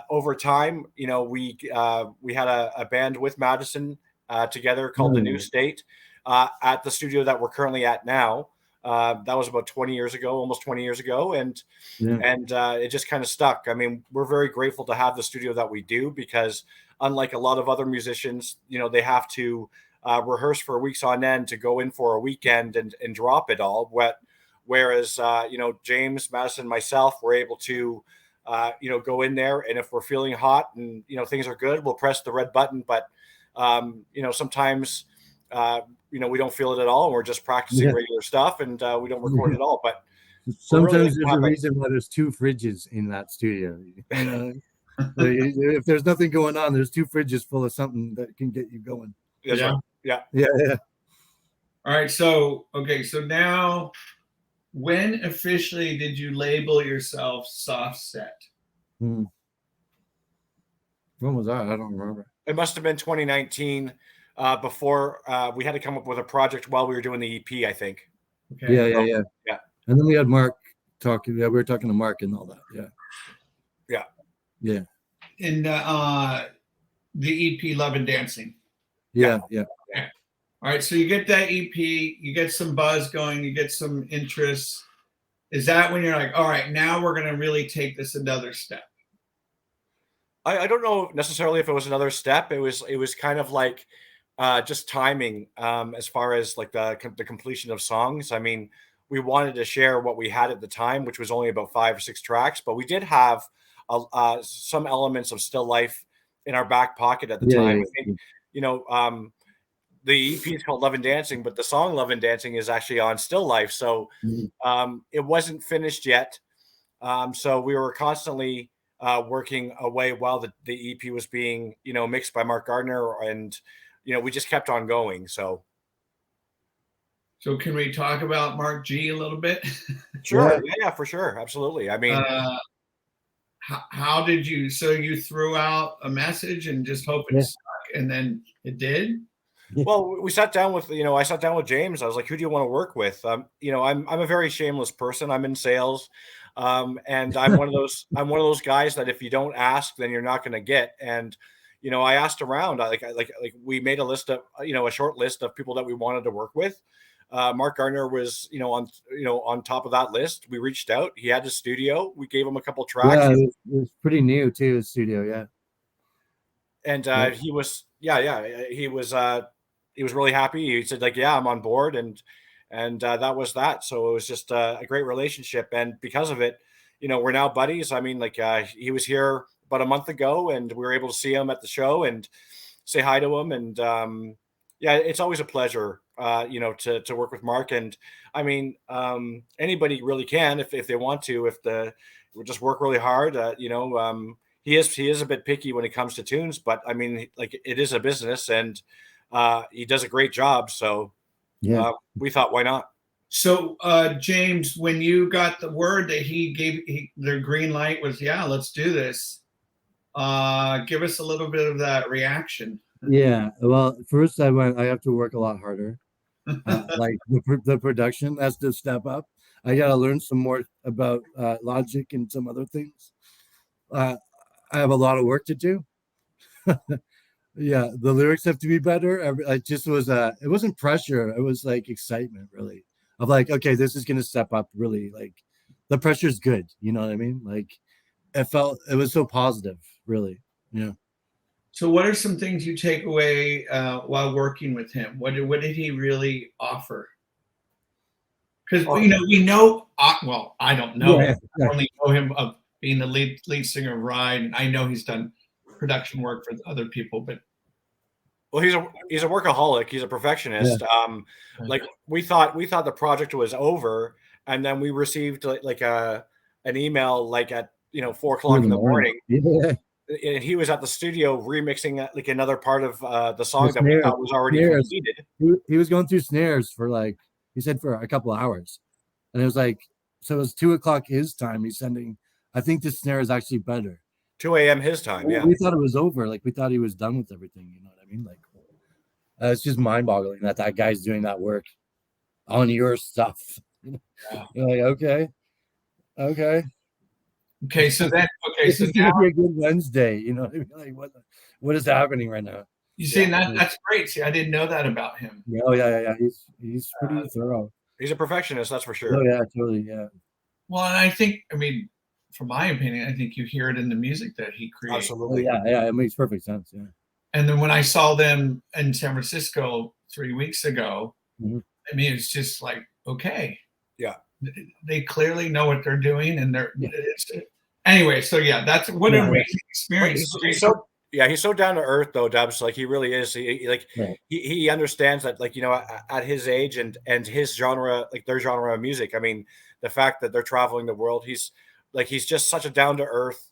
over time, you know, we had a band with Madison together called The New State at the studio that we're currently at now. That was about 20 years ago, almost 20 years ago. And it just kind of stuck. I mean, we're very grateful to have the studio that we do, because unlike a lot of other musicians, you know, they have to rehearse for weeks on end to go in for a weekend and drop it all. Whereas, you know, James, Madison, myself, we're able to, you know, go in there, and if we're feeling hot and, you know, things are good, we'll press the red button. But, you know, sometimes, you know, we don't feel it at all, and we're just practicing regular stuff, and we don't record at all. But sometimes there's a reason why there's two fridges in that studio. You know? If there's nothing going on, there's two fridges full of something that can get you going. Yeah. All right. So now, when officially did you label yourself Soft Set? When was that? I don't remember. It must have been 2019. Before we had to come up with a project while we were doing the EP, I think. Okay. Yeah. And then we had Mark talking. Yeah, we were talking to Mark and all that. Yeah. And the EP Love and Dancing. Yeah. All right, so you get that EP, you get some buzz going, you get some interest. Is that when you're like, all right, now we're going to really take this another step? I don't know necessarily if it was another step. It was kind of like just timing as far as like the completion of songs. I mean, we wanted to share what we had at the time, which was only about 5 or 6 tracks, but we did have some elements of Still Life in our back pocket at the time. I think, you know, the EP is called Love and Dancing, but the song Love and Dancing is actually on Still Life. So it wasn't finished yet. So we were constantly working away while the EP was being, you know, mixed by Mark Gardner, and, you know, we just kept on going. So can we talk about Mark G a little bit? Sure. Yeah, for sure. Absolutely. I mean, how did you, so you threw out a message and just hope it stuck, and then it did? Well, we sat down with, you know, I sat down with James. I was like, who do you want to work with? You know, I'm a very shameless person. I'm in sales. And I'm one of those guys that if you don't ask, then you're not going to get. And, you know, I asked around, like we made a list of, you know, a short list of people that we wanted to work with. Mark Gardner was, on top of that list. We reached out. He had a studio. We gave him a couple tracks. Yeah, it was pretty new too, his studio. Yeah. And he was really happy. He said, like, yeah, I'm on board. And and that was that. So it was just a great relationship, and because of it, we're now buddies. I mean, like he was here about a month ago, and we were able to see him at the show and say hi to him, and yeah, it's always a pleasure, to work with Mark. And I mean, anybody really can if they want to, if the we just work really hard. He is a bit picky when it comes to tunes, but I mean, like it is a business, and he does a great job. So Yeah. we thought, why not? So, James, when you got the word that the green light was, yeah, let's do this. Give us a little bit of that reaction. Yeah. Well, first I have to work a lot harder. Like the production has to step up. I got to learn some more about logic and some other things. I have a lot of work to do. Yeah, the lyrics have to be better. I just was it wasn't pressure. It was like excitement, really. Of like, okay, this is gonna step up. Really, like the pressure's good. You know what I mean? Like it was so positive. Really, yeah. So, what are some things you take away while working with him? What did he really offer? Because we know. Well, I don't know Yeah, him. I only know him of being the lead singer of Ride, and I know he's done production work for other people. But Well, he's a workaholic. He's a perfectionist. yeah. Like we thought the project was over, and then we received like an email like at 4 o'clock in the morning, Yeah, and he was at the studio remixing like another part of the the song that we snares, thought was already snares. completed. He was going through snares for like he said for a couple of hours, and it was like so it was 2 o'clock his time. He's sending. I think the snare is actually better. 2 a.m. his time. Yeah. We thought it was over. Like we thought he was done with everything. You know what I mean? Like it's just mind-boggling that guy's doing that work on your stuff. Yeah. You're like, okay. So This is gonna be a good Wednesday. You know what I mean? Like what is happening right now? you see, that's great. See, I didn't know that about him. Oh yeah. He's pretty thorough. He's a perfectionist, that's for sure. Oh yeah, totally. Yeah. Well, and I mean, from my opinion, I think you hear it in the music that he creates. Absolutely. Oh, yeah. It makes perfect sense. Yeah. And then when I saw them in San Francisco 3 weeks ago, Mm-hmm. I mean, it's just like, okay. Yeah. They clearly know what they're doing, and anyway. So yeah, that's what an amazing experience. He's so down to earth though, Dubs. Like he really is. He understands that, like, at his age and his genre, like their genre of music. I mean, the fact that they're traveling the world, he's just such a down to earth,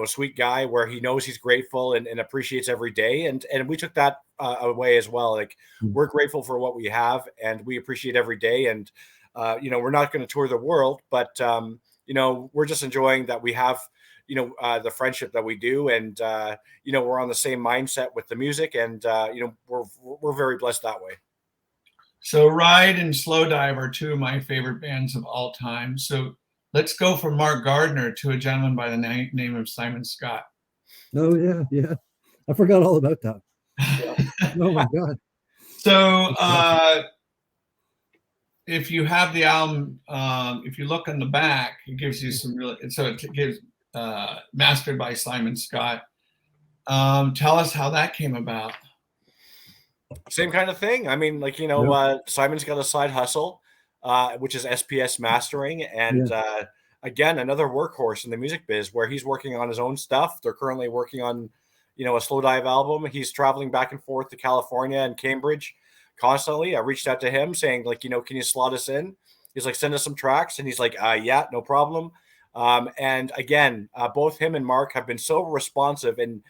sweet guy where he knows he's grateful and appreciates every day. And we took that away as well. Like we're grateful for what we have and we appreciate every day. And, we're not going to tour the world, but, we're just enjoying that we have, the friendship that we do. And, we're on the same mindset with the music and, we're very blessed that way. So Ride and Slowdive are two of my favorite bands of all time. So let's go from Mark Gardner to a gentleman by the name of Simon Scott. Oh yeah. I forgot all about that. Oh my God. So if you have the album, if you look on the back, it gives you some really. So it gives mastered by Simon Scott. Tell us how that came about. Same kind of thing. I mean, like, Simon's got a side hustle, which is SPS mastering. And again, another workhorse in the music biz where he's working on his own stuff. They're currently working on, a Slowdive album. He's traveling back and forth to California and Cambridge constantly. I reached out to him saying, like, can you slot us in? He's like, send us some tracks. And he's like, yeah, no problem. And again, both him and Mark have been so responsive, and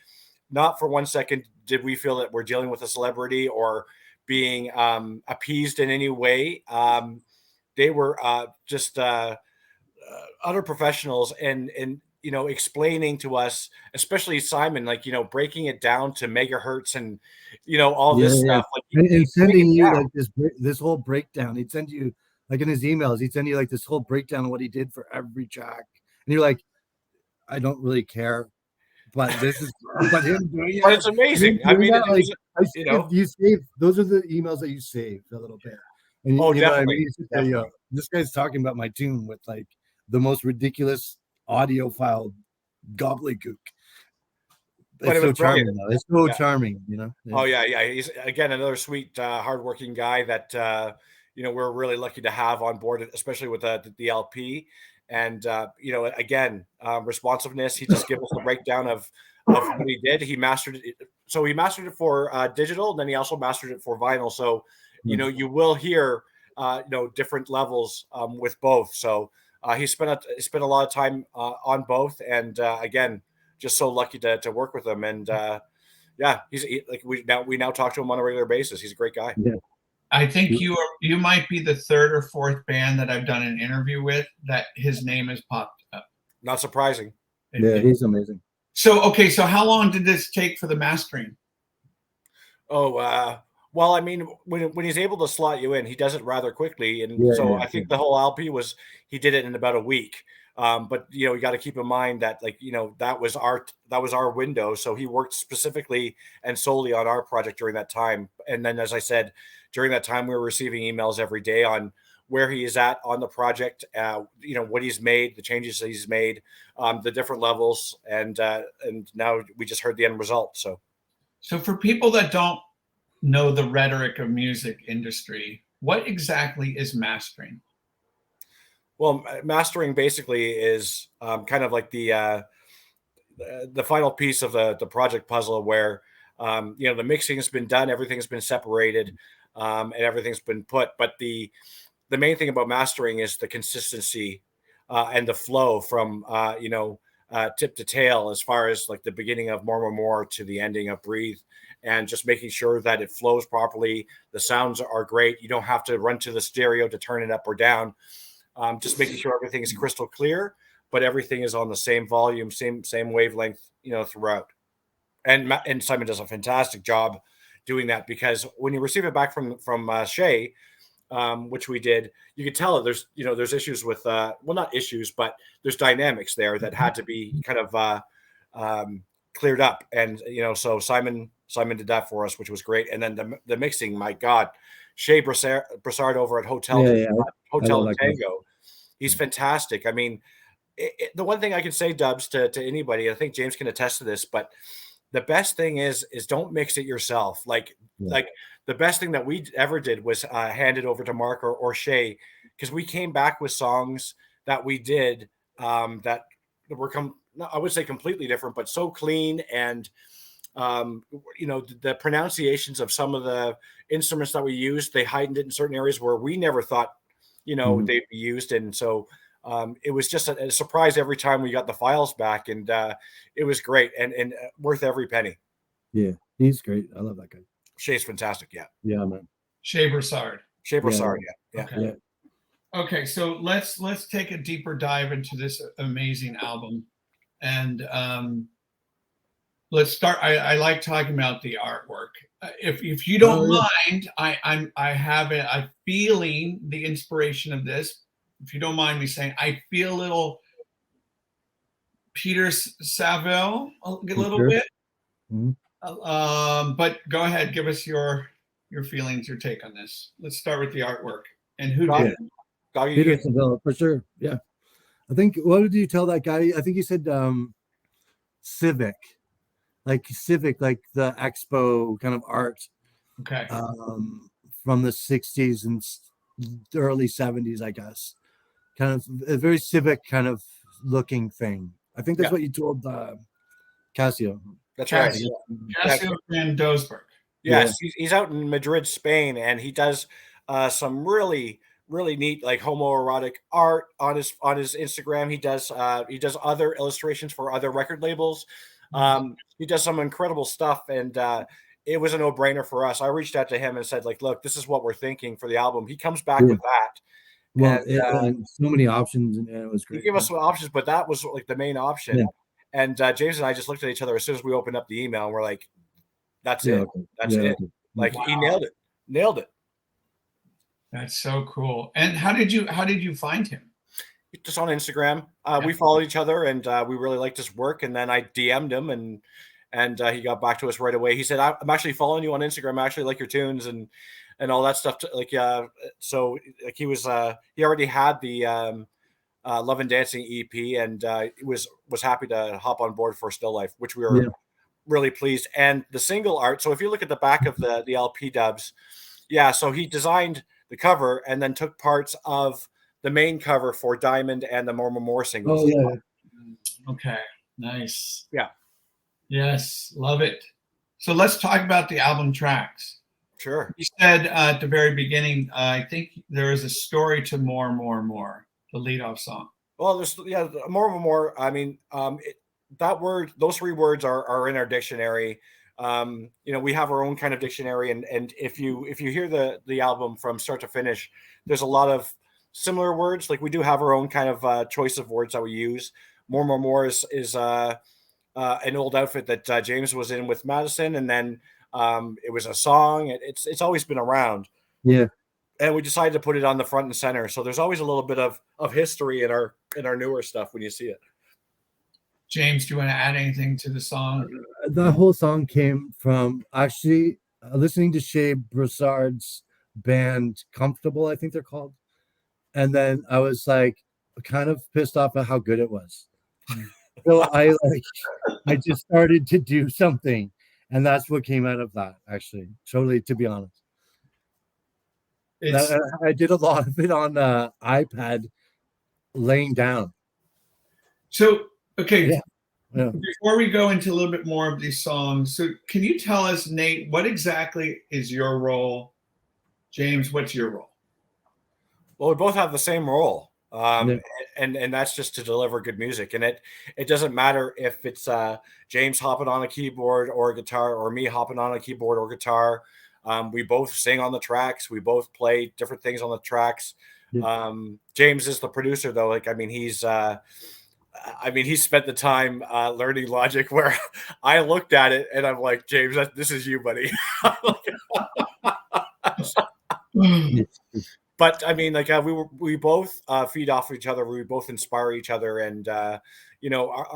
not for 1 second did we feel that we're dealing with a celebrity or being appeased in any way. They were just utter professionals and explaining to us, especially Simon, like, breaking it down to megahertz and, all this stuff. Like, and sending you like this whole breakdown. He'd send you like in his emails, he'd send you like this whole breakdown of what he did for every track. And you're like, I don't really care. But this is but him doing it. But it's amazing. I mean, like, you save those are the emails that you saved a little bit. And definitely. Know what I mean? Definitely. This guy's talking about my tune with like the most ridiculous audio file gobbledygook. It's so charming, though. It's so charming, Oh yeah. He's again another sweet, hardworking guy that we're really lucky to have on board, especially with the LP. And again, responsiveness. He just gave us a breakdown of what he did. He mastered it. So he mastered it for digital, and then he also mastered it for vinyl. So you will hear different levels with both. So he spent a lot of time on both, and again, just so lucky to work with him. And we now talk to him on a regular basis. He's a great guy. Yeah. I think you might be the third or fourth band that I've done an interview with that his name has popped up. Not surprising. Yeah, he's amazing. So how long did this take for the mastering? Well, I mean, when he's able to slot you in, he does it rather quickly, and I think the whole LP he did it in about a week. But you got to keep in mind that that was our window. So he worked specifically and solely on our project during that time. And then, as I said, during that time, we were receiving emails every day on where he is at on the project, what he's made, the changes that he's made, the different levels, and now we just heard the end result. So for people that don't know the rhetoric of music industry, what exactly is mastering? Well, mastering basically is kind of like the final piece of the project puzzle where the mixing has been done, everything's been separated, and everything's been put. But the main thing about mastering is the consistency and the flow from tip to tail, as far as like the beginning of More to the ending of Breathe, and just making sure that it flows properly. The sounds are great. You don't have to run to the stereo to turn it up or down. Just making sure everything is crystal clear, but everything is on the same volume, same wavelength, throughout. And Simon does a fantastic job doing that, because when you receive it back from Shay, which we did, you could tell that there's issues with not issues, but there's dynamics there that had to be kind of cleared up. And so Simon did that for us, which was great. And then the mixing, my God, Shay Brassard over at Hotel Tango, he's fantastic. I mean, the one thing I can say, Dubs, to anybody, I think James can attest to this, but the best thing is don't mix it yourself. Like the best thing that we ever did was hand it over to Mark or Shay, because we came back with songs that we did that were I would say completely different, but so clean. And the pronunciations of some of the instruments that we used, they heightened it in certain areas where we never thought they'd be used. And so it was just a surprise every time we got the files back, and it was great and worth every penny. Yeah, he's great. I love that guy. Shay's fantastic. Yeah, man. Shay Brassard. Yeah. Okay. Yeah. Okay, so let's take a deeper dive into this amazing album, and let's start. I like talking about the artwork. If you don't mind, I have a feeling the inspiration of this. If you don't mind me saying, I feel a little Peter Saville a little bit. Mm-hmm. But go ahead, give us your feelings, your take on this. Let's start with the artwork and who did it. Peter Saville, for sure. Yeah, I think. What did you tell that guy? I think he said Civic, like the Expo kind of art. Okay. From the 60s and early 70s, I guess. Kind of a very civic kind of looking thing. I think that's what you told Cassio. That's right. Cassio Van Dosberg. Yes, he's out in Madrid, Spain, and he does some really neat, like, homoerotic art on his Instagram. He does other illustrations for other record labels. He does some incredible stuff, and it was a no-brainer for us. I reached out to him and said, like, look, this is what we're thinking for the album. He comes back with that. Well, and so many options, and it was great. He gave us some options, but that was like the main option. Yeah. And James and I just looked at each other as soon as we opened up the email, and we're like, "That's it. That's it." Like, he nailed it. That's so cool. And how did you find him? Just on Instagram. We followed each other, and we really liked his work. And then I DM'd him, and he got back to us right away. He said, "I'm actually following you on Instagram. I actually like your tunes and all that stuff." So like he already had the Love and Dancing EP, and was happy to hop on board for Still Life, which we were really pleased. And the single art. So if you look at the back of the LP, Dubs, so he designed the cover, and then took parts of the main cover for Diamond and the More singles. Oh yeah. Okay, nice. Yeah. Yes, love it. So let's talk about the album tracks. Sure. You said at the very beginning, I think there is a story to More, the leadoff song. Well, there's more. I mean, that word, those 3 words are in our dictionary. We have our own kind of dictionary, and if you hear the album from start to finish, there's a lot of similar words. Like we do have our own kind of choice of words that we use. More is an old outfit that James was in with Madison, and then it was a song. It's always been around. Yeah. And we decided to put it on the front and center. So there's always a little bit of history in our newer stuff when you see it. James, do you want to add anything to the song? The whole song came from actually listening to Shea Broussard's band Comfortable, I think they're called. And then I was like kind of pissed off at how good it was. So I just started to do something. And that's what came out of that, actually. Totally, to be honest. I did a lot of it on iPad laying down. So, okay. Yeah. Yeah. Before we go into a little bit more of these songs, so can you tell us, Nate, what exactly is your role? James, what's your role? Well, we both have the same role. And that's just to deliver good music. And it doesn't matter if it's James hopping on a keyboard or a guitar, or me hopping on a keyboard or guitar. We both sing on the tracks. We both play different things on the tracks. Yeah. James is the producer, though. He's spent the time learning Logic, where I looked at it and I'm like, James, this is you, buddy. But I mean, we both feed off of each other. We both inspire each other, and our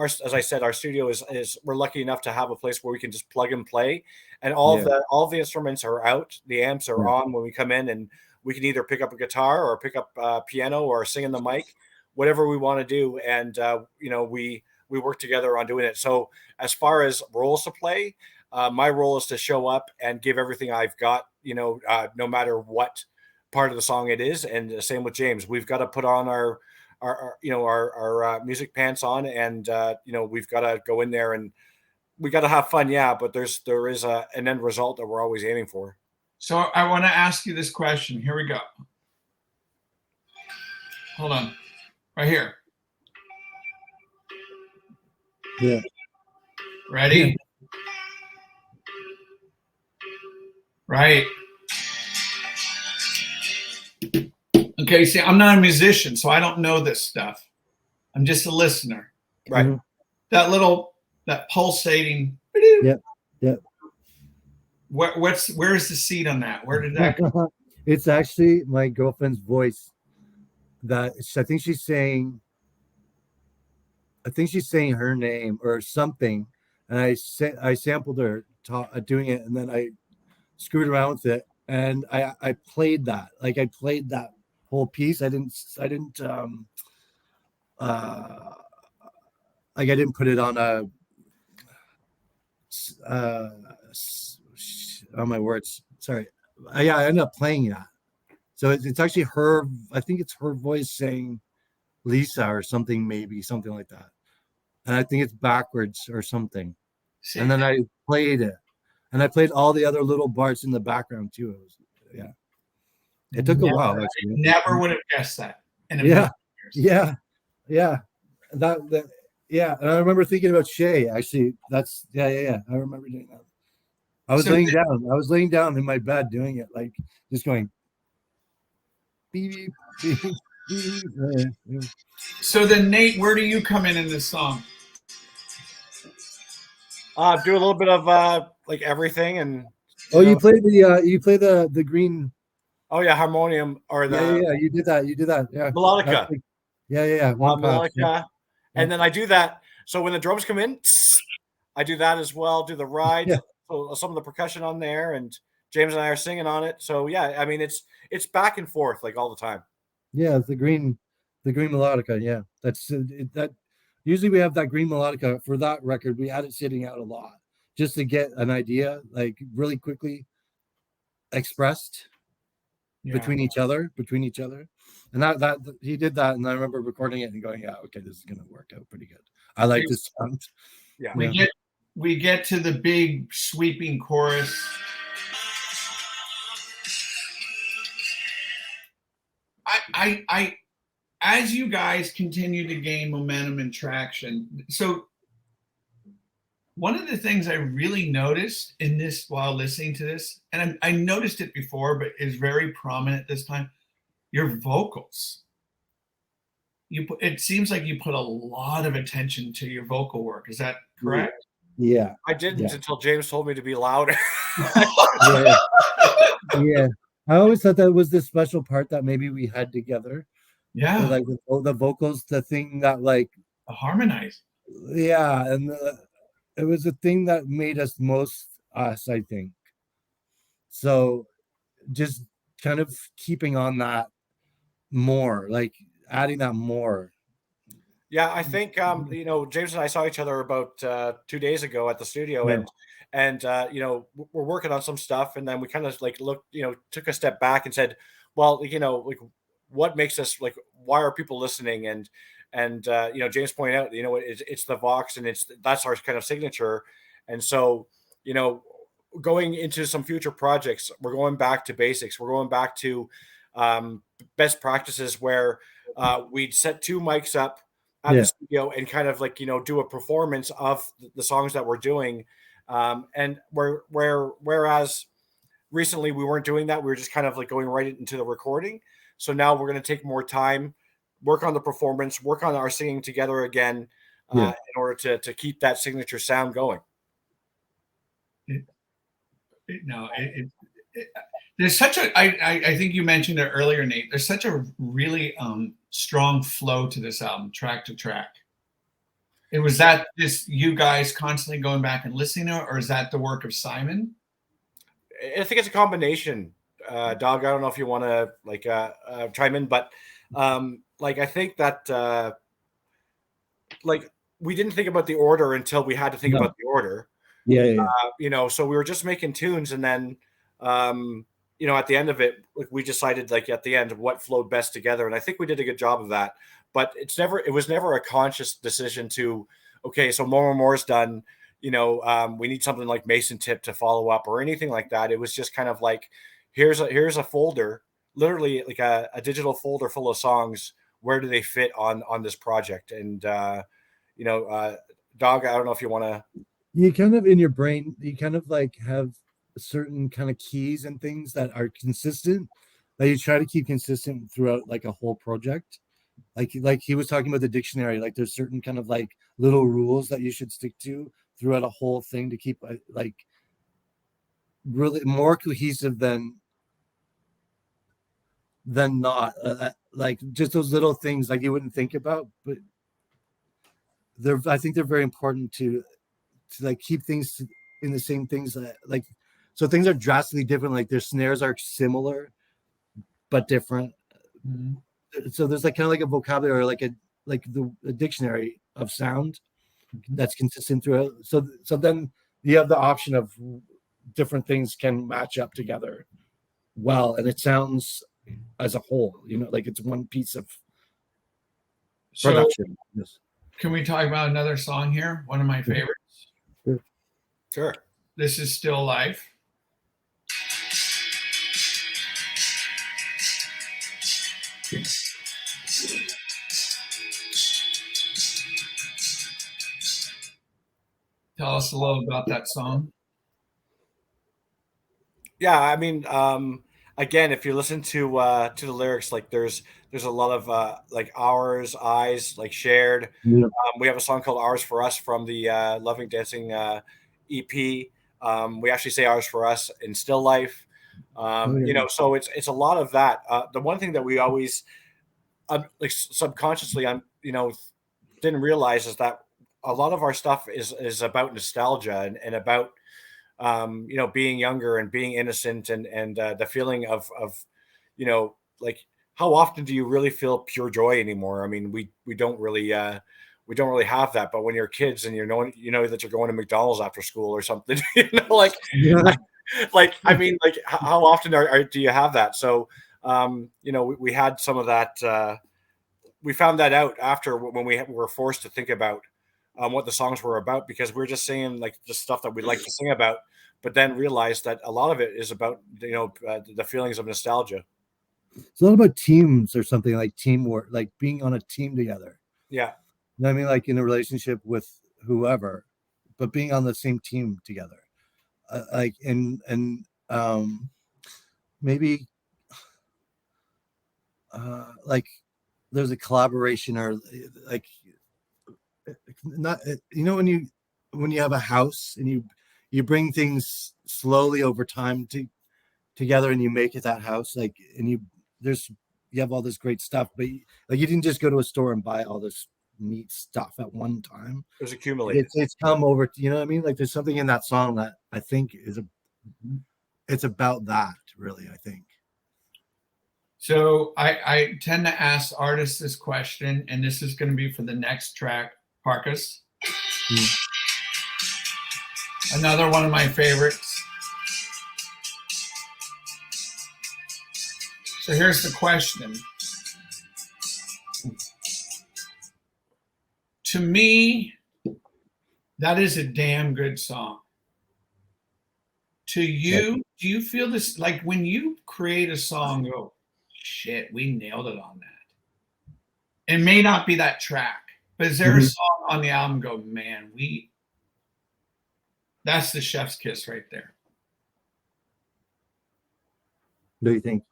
as I said, our studio is we're lucky enough to have a place where we can just plug and play, and all the instruments are out, the amps are on when we come in, and we can either pick up a guitar or pick up a piano or sing in the mic, whatever we want to do, and we work together on doing it. So as far as roles to play, my role is to show up and give everything I've got, no matter what part of the song it is. And the same with James. We've got to put on our music pants on, and we've got to go in there and we got to have fun. Yeah, but there is an end result that we're always aiming for. So I want to ask you this question. Here we go. Hold on, right here. Yeah. Ready? Yeah. Right. Okay, see, I'm not a musician, so I don't know this stuff. I'm just a listener. Right. Mm-hmm. That pulsating. Yeah. Yeah. Where's the seed on that? Where did that come? It's actually my girlfriend's voice. I think she's saying her name or something, and I sampled her doing it, and then I screwed around with it, and I played that. Like I played that whole piece. I didn't put it on on my words. Sorry. I ended up playing that. So it's actually her. I think it's her voice saying Lisa or something, maybe something like that. And I think it's backwards or something. And then I played it, and I played all the other little parts in the background too. It took a while. Actually. Never would have guessed that. Yeah. That. And I remember thinking about Shay. Actually, that's I remember doing that. I was laying down. I was laying down in my bed doing it, like just going. Beep, beep, beep. Yeah. So then, Nate, where do you come in this song? Do a little bit of everything, and you play the green. Oh yeah, harmonium or the you did that. Yeah, melodica. melodica. And then I do that. So when the drums come in, I do that as well. Do the ride. Yeah. So some of the percussion on there, and James and I are singing on it. So yeah, I mean it's back and forth like all the time. Yeah, the green melodica. Yeah, that's that. Usually we have that green melodica for that record. We had it sitting out a lot just to get an idea, like really quickly expressed. between each other, and that he did that, and I remember recording it and going, yeah, okay, this is gonna work out pretty good. I like this sound. Yeah. We get to the big sweeping chorus. I as you guys continue to gain momentum and traction, so one of the things I really noticed in this while listening to this, and I noticed it before, but is very prominent this time, your vocals. It seems like you put a lot of attention to your vocal work. Is that correct? Yeah. I didn't until James told me to be louder. Yeah. I always thought that was this special part that maybe we had together. Yeah. Like the vocals, the thing that like harmonize. Yeah, and it was the thing that made us most us, I think. So just kind of keeping on that more, like adding that more. Yeah, I think James and I saw each other about 2 days ago at the studio, and we're working on some stuff, and then we kind of like looked, took a step back and said, well, like what makes us like, why are people listening? And James pointed out, it's the Vox, and that's our kind of signature, and so going into some future projects, we're going back to basics. We're going back to best practices where we'd set 2 mics up at the studio and kind of like do a performance of the songs that we're doing, and whereas recently we weren't doing that, we were just kind of like going right into the recording. So now we're going to take more time, work on the performance, work on our singing together again, in order to keep that signature sound going. There's such a I think you mentioned it earlier, Nate. There's such a really strong flow to this album, track to track. Was that just you guys constantly going back and listening to it, or is that the work of Simon? I think it's a combination. Doug, I don't know if you want to chime in, but I think that we didn't think about the order until we had to think about the order. So we were just making tunes, and then at the end of it, we decided at the end what flowed best together, and I think we did a good job of that. But it was never a conscious decision to, okay, so more is done. We need something like Mason Tip to follow up or anything like that. It was just kind of like, here's a folder, literally like a digital folder full of songs. Where do they fit on this project? And Dog, I don't know if you want to. You kind of in your brain, you kind of like have certain kind of keys and things that are consistent that you try to keep consistent throughout like a whole project. Like he was talking about the dictionary, like there's certain kind of like little rules that you should stick to throughout a whole thing to keep like really more cohesive than not, like just those little things like you wouldn't think about, but I think they're very important to like keep things in the same things like, so things are drastically different, like their snares are similar but different. So there's like kind of like a vocabulary, like a dictionary of sound that's consistent throughout. So then you have the option of different things can match up together well, and it sounds as a whole, like it's one piece of production. Can we talk about another song here? One of my favorites. Sure. This is Still Life. Tell us a little about that song. Yeah, I mean, again, if you listen to the lyrics, like there's a lot of like ours, eyes, like shared. We have a song called "Ours for Us" from the Loving Dancing EP. We actually say "Ours for Us" in Still Life. So it's a lot of that. The one thing that we always like subconsciously didn't realize is that a lot of our stuff is about nostalgia and about being younger and being innocent and the feeling of like how often do you really feel pure joy anymore? I mean, we don't really have that. But when you're kids and that you're going to McDonald's after school or something, I mean, like how often do you have that? So we had some of that. We found that out after when we were forced to think about what the songs were about, because we were just singing like the stuff that we'd like to sing about, but then realized that a lot of it is about the feelings of nostalgia. It's a lot about teams or something, like teamwork, like being on a team together. Yeah. You know what I mean? Like in a relationship with whoever, but being on the same team together. Like maybe like there's a collaboration, or like not, when you have a house and you bring things slowly over time together, and you make it that house, like, and you have all this great stuff, but like you didn't just go to a store and buy all this neat stuff at one time. It was accumulated. It's come over, you know what I mean? Like there's something in that song that I think it's about that, really, I think. So I tend to ask artists this question, and this is going to be for the next track, Parkas. Another one of my favorites. So here's the question. To me, that is a damn good song. To you, do you feel this, like when you create a song, go, shit, we nailed it on that? It may not be that track, but is there a song on the album go, man, that's the chef's kiss right there? What do you think?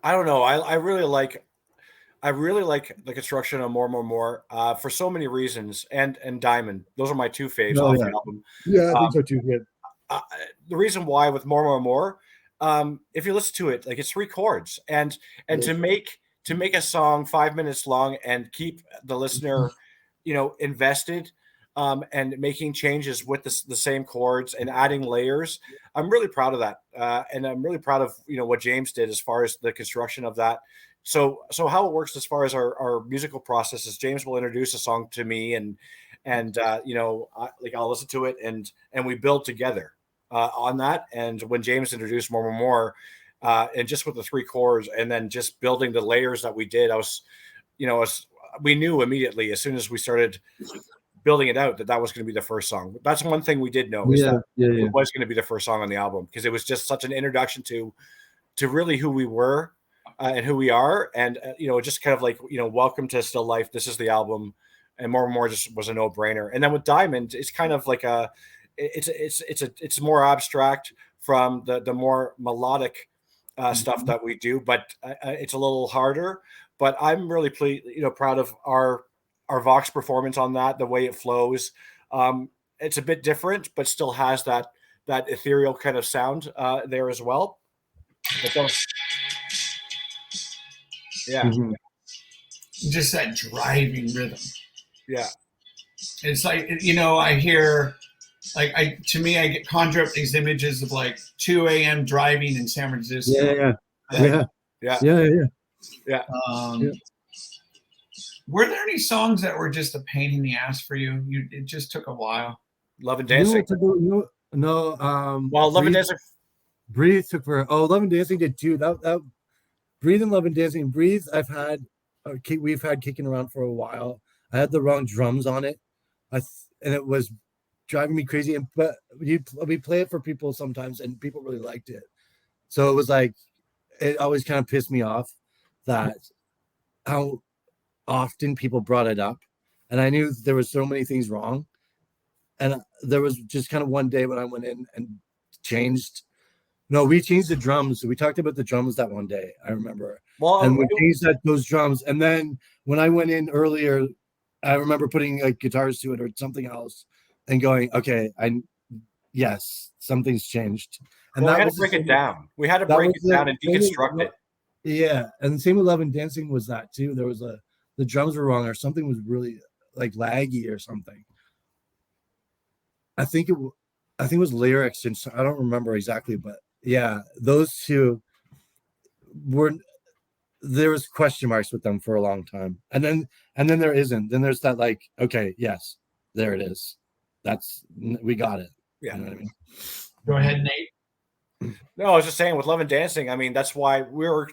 I don't know. I really like the construction of More for so many reasons, and Diamond. Those are my two faves off the album. Yeah, I think so too. Good. The reason why with More, if you listen to it, like it's 3 chords, and to make a song 5 minutes long and keep the listener, invested, and making changes with the same chords and adding layers. I'm really proud of that. And I'm really proud of, what James did as far as the construction of that. So how it works as far as our musical process is James will introduce a song to me, and I'll listen to it, and we build together on that. And when James introduced More, and just with the 3 chords and then just building the layers that we did, we knew immediately as soon as we started building it out that was going to be the first song. That's one thing we did know, is that it was going to be the first song on the album, because it was just such an introduction to really who we were and who we are, and just kind of like, welcome to Still Life. This is the album, and More just was a no brainer. And then with Diamond, it's kind of like it's more abstract from the more melodic stuff that we do, but it's a little harder. But I'm really proud of our Vox performance on that, the way it flows. It's a bit different, but still has that ethereal kind of sound there as well. But Just that driving rhythm. Yeah. It's like, I hear, like, I conjure up these images of like 2 a.m. driving in San Francisco. Yeah. Were there any songs that were just a pain in the ass for you? It just took a while. Love and Dancing. No. Well, Love and Dancing. Breathe took for. Oh, Love and Dancing did too. That Breathe and Love and Dancing. Breathe, we've had kicking around for a while. I had the wrong drums on it, and it was driving me crazy. But we play it for people sometimes, and people really liked it. So it was like, it always kind of pissed me off that how often people brought it up, and I knew there was so many things wrong. And there was just kind of one day when I went in and changed. No, we changed the drums. We talked about the drums that one day, I remember. Well, and we changed those drums. And then when I went in earlier, I remember putting like guitars to it or something else and going, okay, yes, something's changed. And we had to break it down. We had to break it down and deconstruct it. Yeah. And the same with Love and Dancing was that too. There was the drums were wrong, or something was really like laggy or something. I think it was lyrics, and I don't remember exactly, but yeah, those two there was question marks with them for a long time, and then there isn't. Then there's that, like, okay, yes, there it is. We got it. Yeah. You know what I mean? Go ahead, Nate. No, I was just saying with Love and Dancing. I mean, that's why we were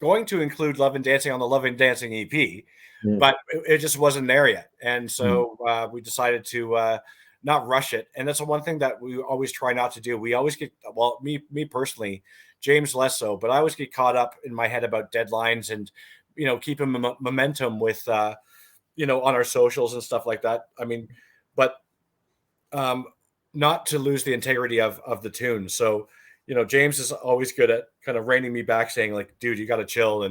going to include Love and Dancing on the Love and Dancing EP, Yeah. but it just wasn't there yet, and Mm. so we decided to not rush it. And that's the one thing that we always try not to do. We always get, well, me personally, James less so, but I always get caught up in my head about deadlines and keeping momentum with on our socials and stuff like that. I mean, but um, not to lose the integrity of the tune. So, James is always good at kind of reining me back, saying like, "Dude, you got to chill."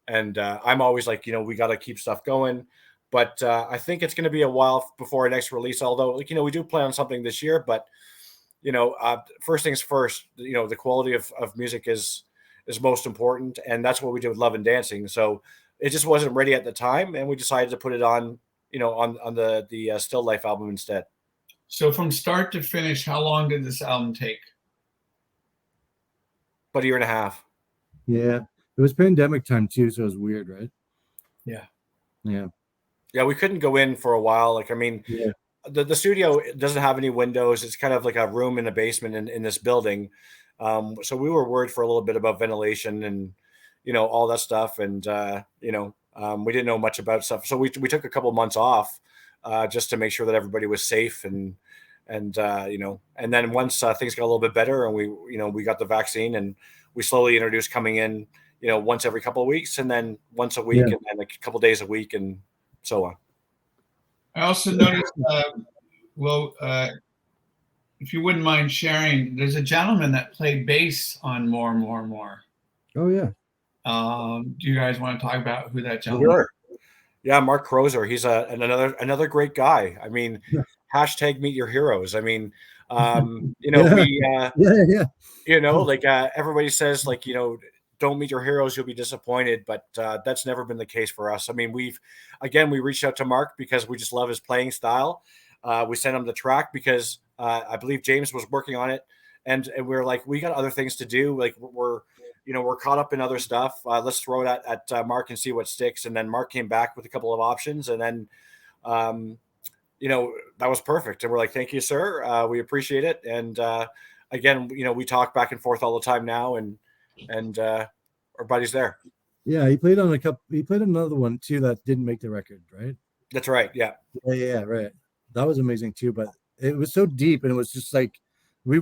And I'm always like, we got to keep stuff going. But I think it's going to be a while before our next release. Although, we do plan on something this year. But first things first. The quality of music is most important, and that's what we did with Love and Dancing. So it just wasn't ready at the time, and we decided to put it on, on the Still Life album instead. So from start to finish, how long did this album take? About a year and a half. Yeah. It was pandemic time too, so it was weird, right? Yeah. Yeah. Yeah, we couldn't go in for a while. Like, I mean, Yeah. the studio doesn't have any windows. It's kind of like a room in a basement in this building. So we were worried for a little bit about ventilation and, all that stuff. And, we didn't know much about stuff. So we took a couple of months off just to make sure that everybody was safe. And then once things got a little bit better and we got the vaccine, and we slowly introduced coming in, once every couple of weeks, and then once a week, Yeah. and then a couple of days a week, and so on. I also noticed, if you wouldn't mind sharing, there's a gentleman that played bass on More, More, More. Oh yeah. Do you guys want to talk about who that gentleman is? Sure. Yeah, Mark Crozer. He's another great guy. I mean, Yeah. hashtag meet your heroes. I mean, Yeah. like everybody says, like, don't meet your heroes, you'll be disappointed. But that's never been the case for us. I mean, we reached out to Mark because we just love his playing style. We sent him the track because I believe James was working on it, and we were like, we got other things to do. Like we're caught up in other stuff. Let's throw it at Mark and see what sticks. And then Mark came back with a couple of options, and then that was perfect. And we're like, thank you, sir. We appreciate it. And again, we talk back and forth all the time now, and our buddy's there. Yeah, he played on he played another one too that didn't make the record, right? That's right. Yeah. Yeah, right. That was amazing too, but it was so deep, and it was just like we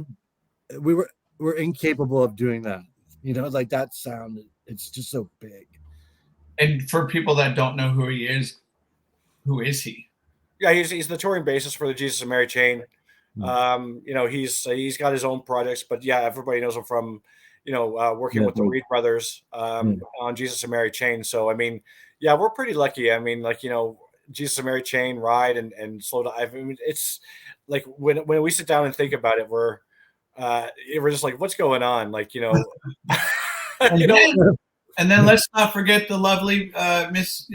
were incapable of doing that. Like that sound, it's just so big. And for people that don't know who he is, who is he? Yeah, he's the touring bassist for the Jesus and Mary Chain. He's got his own projects, but yeah, everybody knows him from working with the Reed brothers on Jesus and Mary Chain. So I mean, yeah, we're pretty lucky. I mean, like, Jesus and Mary Chain, Ride, and Slow Dive. I mean, it's like when we sit down and think about it, we're just like, what's going on? Like, and then let's not forget the lovely Miss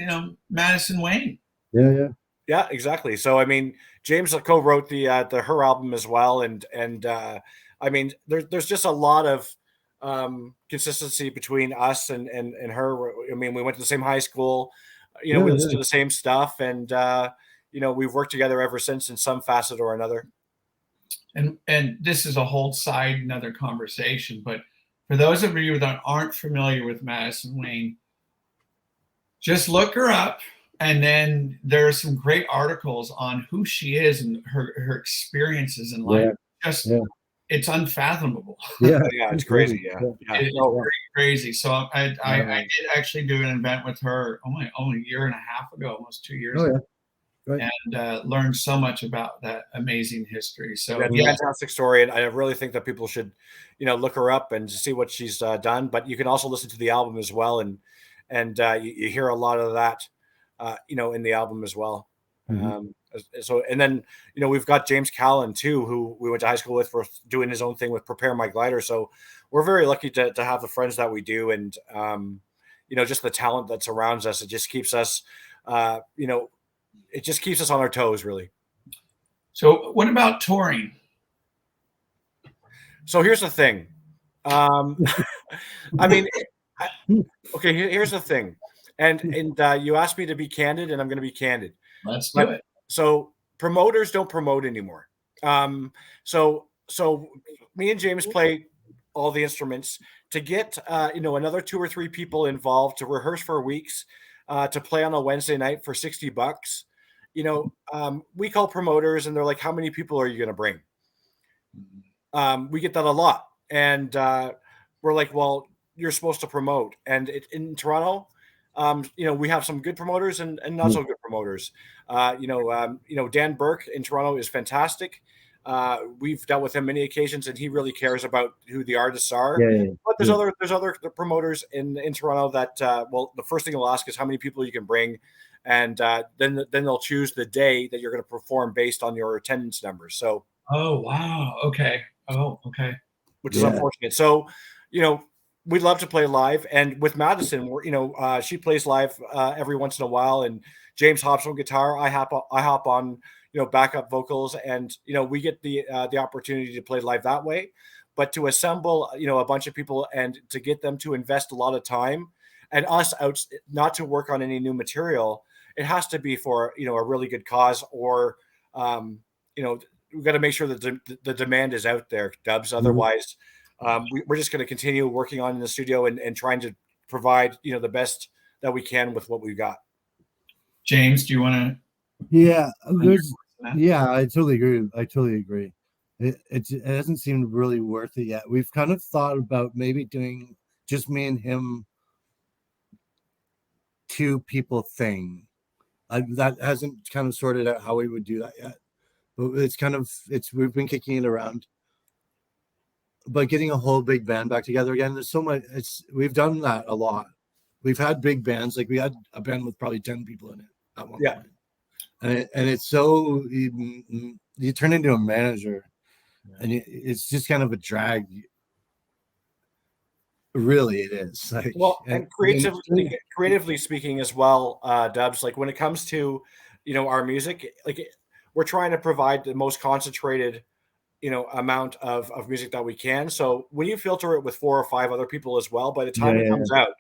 Madison Wayne. Yeah, exactly. So I mean, James co-wrote the her album as well, and I mean, there's just a lot of consistency between us and her. I mean, we went to the same high school, we listened to the same stuff, and we've worked together ever since in some facet or another. And this is a whole side, another conversation, but for those of you that aren't familiar with Madison Wayne, just look her up. And then there are some great articles on who she is and her experiences in life. It's unfathomable. Yeah, it's crazy. It's very crazy. So I did actually do an event with her only a year and a half ago, almost 2 years ago. Right. And learned so much about that amazing history. So it's a fantastic story, and I really think that people should, look her up and see what she's done. But you can also listen to the album as well, and you hear a lot of that. In the album as well. So, and then, we've got James Callan too, who we went to high school with, for doing his own thing with Prepare My Glider. So we're very lucky to have the friends that we do. And, just the talent that surrounds us. It just keeps us, it just keeps us on our toes, really. So what about touring? So here's the thing. I mean, okay, here's the thing. And you asked me to be candid, and I'm going to be candid. Let's do it. So promoters don't promote anymore. So me and James play all the instruments, to get another 2 or 3 people involved to rehearse for weeks, to play on a Wednesday night for $60. We call promoters and they're like, how many people are you going to bring? We get that a lot. And we're like, well, you're supposed to promote. And in Toronto, we have some good promoters and not so good promoters. Dan Burke in Toronto is fantastic. We've dealt with him many occasions, and he really cares about who the artists are. But there's other promoters in Toronto that the first thing they'll ask is how many people you can bring, and then they'll choose the day that you're going to perform based on your attendance numbers. So, oh wow, okay, which is unfortunate. So, we'd love to play live, and with Madison, she plays live every once in a while, and James hops on guitar. I hop on backup vocals, and we get the opportunity to play live that way. But to assemble a bunch of people and to get them to invest a lot of time and us out not to work on any new material, it has to be for a really good cause, or we've got to make sure that the demand is out there, Dubs. Otherwise, we're just going to continue working on in the studio and trying to provide the best that we can with what we've got. James, do you want to? Yeah, I totally agree. It hasn't seemed really worth it yet. We've kind of thought about maybe doing just me and him 2 people thing. That hasn't kind of sorted out how we would do that yet. But we've been kicking it around. But getting a whole big band back together again, there's so much. We've done that a lot. We've had big bands, like we had a band with probably 10 people in it at one point. And it's so you turn into a manager, and it's just kind of a drag. Really, it is. And creatively speaking as well, Dubs. Like when it comes to our music, like we're trying to provide the most concentrated amount of music that we can. So when you filter it with 4 or 5 other people as well, by the time it comes out,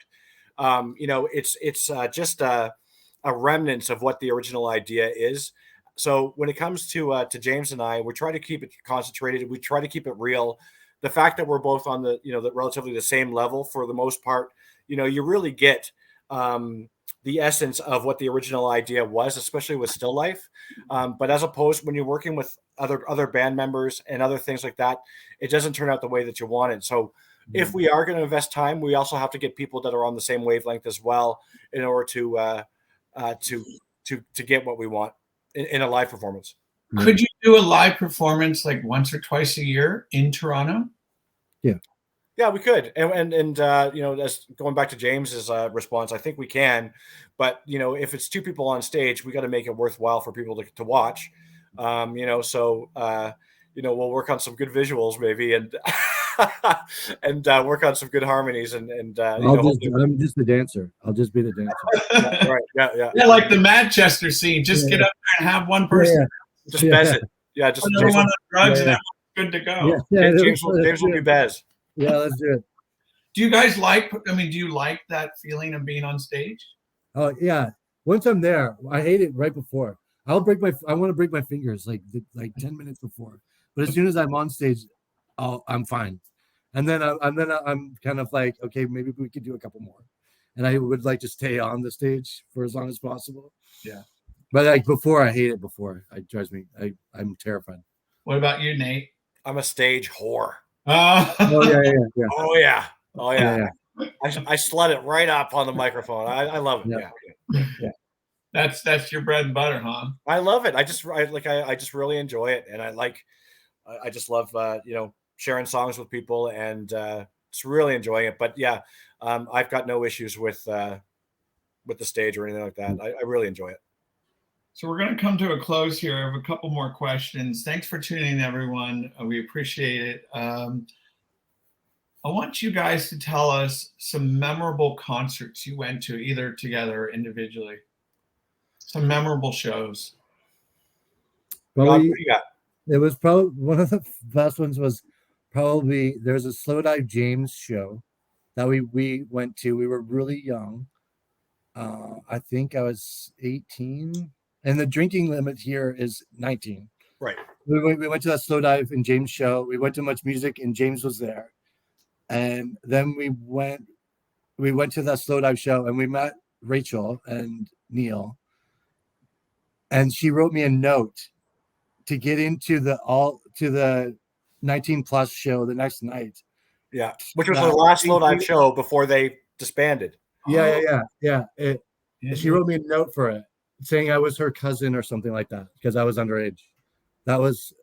it's just a remnant of what the original idea is. So when it comes to James and I, we try to keep it concentrated. We try to keep it real. The fact that we're both on the relatively the same level for the most part, you really get the essence of what the original idea was, especially with Still Life. But as opposed when you're working with other band members and other things like that, it doesn't turn out the way that you wanted. So if we are going to invest time, we also have to get people that are on the same wavelength as well in order to get what we want in a live performance. Could you do a live performance like once or twice a year in Toronto? Yeah, we could. And as going back to James's response, I think we can. But, if it's 2 people on stage, we got to make it worthwhile for people to watch. So we'll work on some good visuals maybe and work on some good harmonies and I'm just the dancer. I'll just be the dancer. Right. Yeah. Yeah, like the Manchester scene. Just get up there and have one person. Just Bez it. Yeah, just another one on drugs and everyone's good to go. James will be Bez. Yeah, let's do it. Do you guys do you like that feeling of being on stage? Oh yeah. Once I'm there, I hate it right before. I want to break my fingers like 10 minutes before. But as soon as I'm on stage, I'm fine. And then I'm kind of like, okay, maybe we could do a couple more. And I would like to stay on the stage for as long as possible. Yeah. But like before, I hate it before. It drives me. I'm terrified. What about you, Nate? I'm a stage whore. Oh yeah. I slut it right up on the microphone. I love it. Yeah. That's your bread and butter, huh? I love it. I just really enjoy it, and I just love sharing songs with people and just really enjoying it. But yeah, I've got no issues with the stage or anything like that. I really enjoy it. So we're going to come to a close here. I have a couple more questions. Thanks for tuning in, everyone. We appreciate it. I want you guys to tell us some memorable concerts you went to, either together or individually. Some memorable shows. Probably, it was probably one of the best ones was probably there's a Slow Dive James show that we went to. We were really young. I think I was 18. And the drinking limit here is 19. Right. We went to that Slow Dive and James show. We went to Much Music and James was there. And then we went to that slow dive show, and we met Rachel and Neil, and she wrote me a note to get into the 19 plus show the next night. Yeah, which was the last slow dive show before they disbanded. Yeah. She wrote me a note for it, saying I was her cousin or something like that because I was underage. That was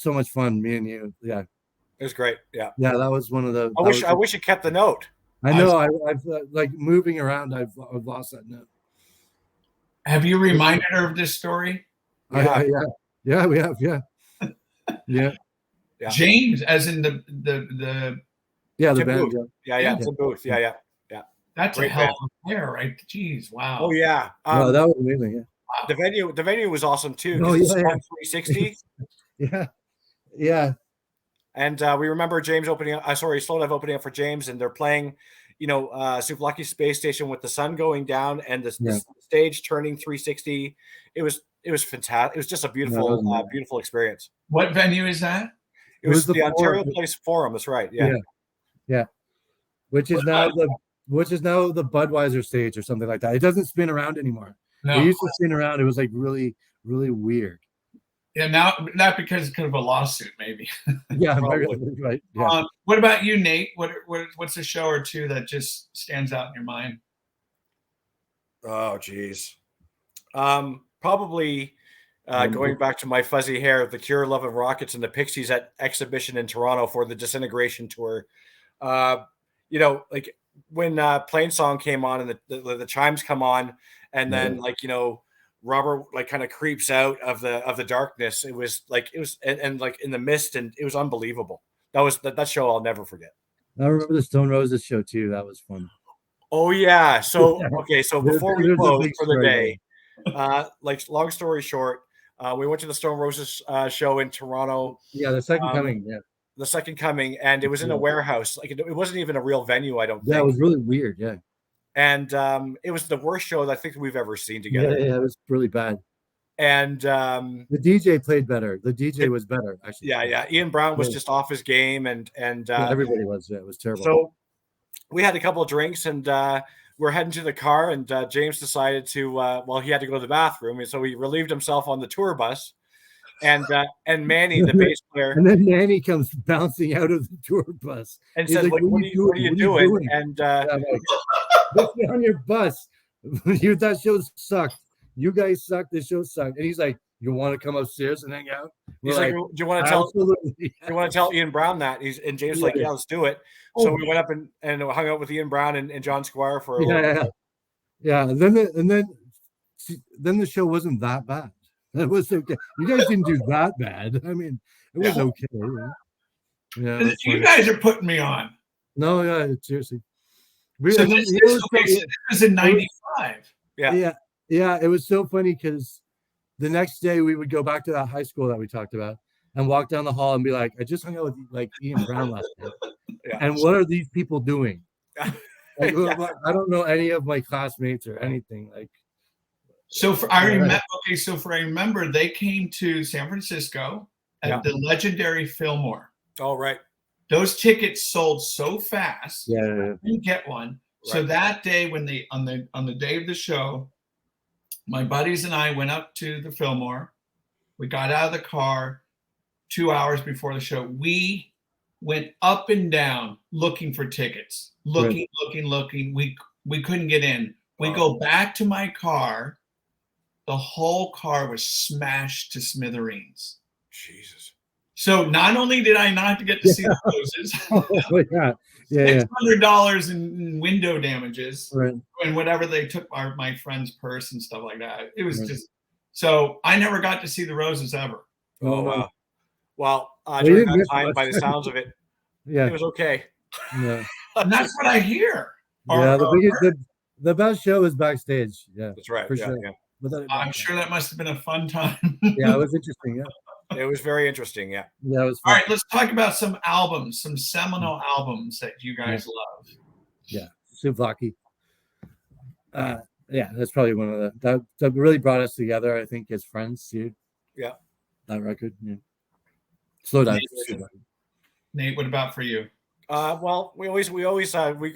so much fun. Me and you, yeah. It was great. Yeah, that was one of the. I wish you kept the note. I know. I've like moving around. I've lost that note. Have you reminded her of this story? Yeah, we have. Yeah. James, as in the band. Booth. Yeah. Tim Booth. Yeah. That's great a hell of a pair, right? Jeez, wow. Oh yeah. No, that was amazing. Yeah. Wow. The venue was awesome too. Oh yeah. 360. Yeah. And we remember James Slow Dive opening up for James, and they're playing, Souvlaki Space Station with the sun going down and the stage turning 360. It was fantastic. It was just a beautiful, beautiful experience. What venue is that? It was the Ontario Place Forum. That's right. Yeah. Which is now the Budweiser stage or something like that. It doesn't spin around anymore. No. It used to spin around. It was like really, really weird. Yeah, now not because of a lawsuit, maybe. Yeah, right. Yeah. What about you, Nate? What's a show or two that just stands out in your mind? Oh, geez. Probably going back to my fuzzy hair, the Cure, Love and Rockets, and the Pixies at exhibition in Toronto for the Disintegration tour. Like when Plain Song came on and the chimes come on, and then Robert kind of creeps out of the darkness. It was and like in the mist, and it was unbelievable. That show I'll never forget. I remember the Stone Roses show too. That was fun. Oh yeah. So okay. So before we close for the day, long story short, we went to the Stone Roses show in Toronto. Yeah, the Second Coming. Yeah, the Second Coming, and it was in a warehouse. Like it wasn't even a real venue. I don't think. Yeah, it was really weird. Yeah. And it was the worst show that I think we've ever seen together. Yeah, it was really bad. And the DJ played better. The DJ was better, actually. Yeah. Ian Brown was just off his game, and everybody was. Yeah, it was terrible. So we had a couple of drinks, and we're heading to the car, and James decided to he had to go to the bathroom, and so he relieved himself on the tour bus. And Manny, the bass player, and then Manny comes bouncing out of the tour bus and says, like, "What are you doing?" And get on your bus. That show sucked. You guys sucked. The show sucked. And he's like, "You want to come upstairs and hang out?" He's like, "Do you want to tell? You want to tell Ian Brown that?" And James like, "Yeah, let's do it." So we went up and hung out with Ian Brown and John Squire for a little. Yeah. And then the show wasn't that bad. It was okay. You guys didn't do that bad. I mean, it was okay. Yeah, you guys are putting me on. No, yeah, seriously. This was in '95. Yeah. It was so funny because the next day we would go back to that high school that we talked about and walk down the hall and be like, "I just hung out with Ian Brown last night, and what are these people doing?" I don't know any of my classmates or anything. I remember they came to San Francisco at the legendary Fillmore. Oh, right. Those tickets sold so fast. Yeah. I didn't get one. Right. So that day when on the day of the show, my buddies and I went up to the Fillmore. We got out of the car 2 hours before the show. We went up and down looking for tickets. Looking. We couldn't get in. We go back to my car. The whole car was smashed to smithereens. Jesus. So not only did I not get to see the Roses, $600 in window damages, and whatever they took my friend's purse and stuff like that. It was just so I never got to see the Roses ever. Oh wow. Well, during that time, by the sounds of it, it was okay. Yeah. And that's what I hear. The best show is backstage. Yeah, that's right. For sure. Yeah. I'm sure that must have been a fun time. Yeah, it was interesting. Yeah, it was very interesting. Yeah. Yeah, it was fun. All right, let's talk about some albums, some seminal albums that you guys love. Yeah, Souvlaki. That's probably one of that really brought us together. I think as friends, too. Yeah. That record. Yeah. Slow Dive. Nate, what about for you? Well, we go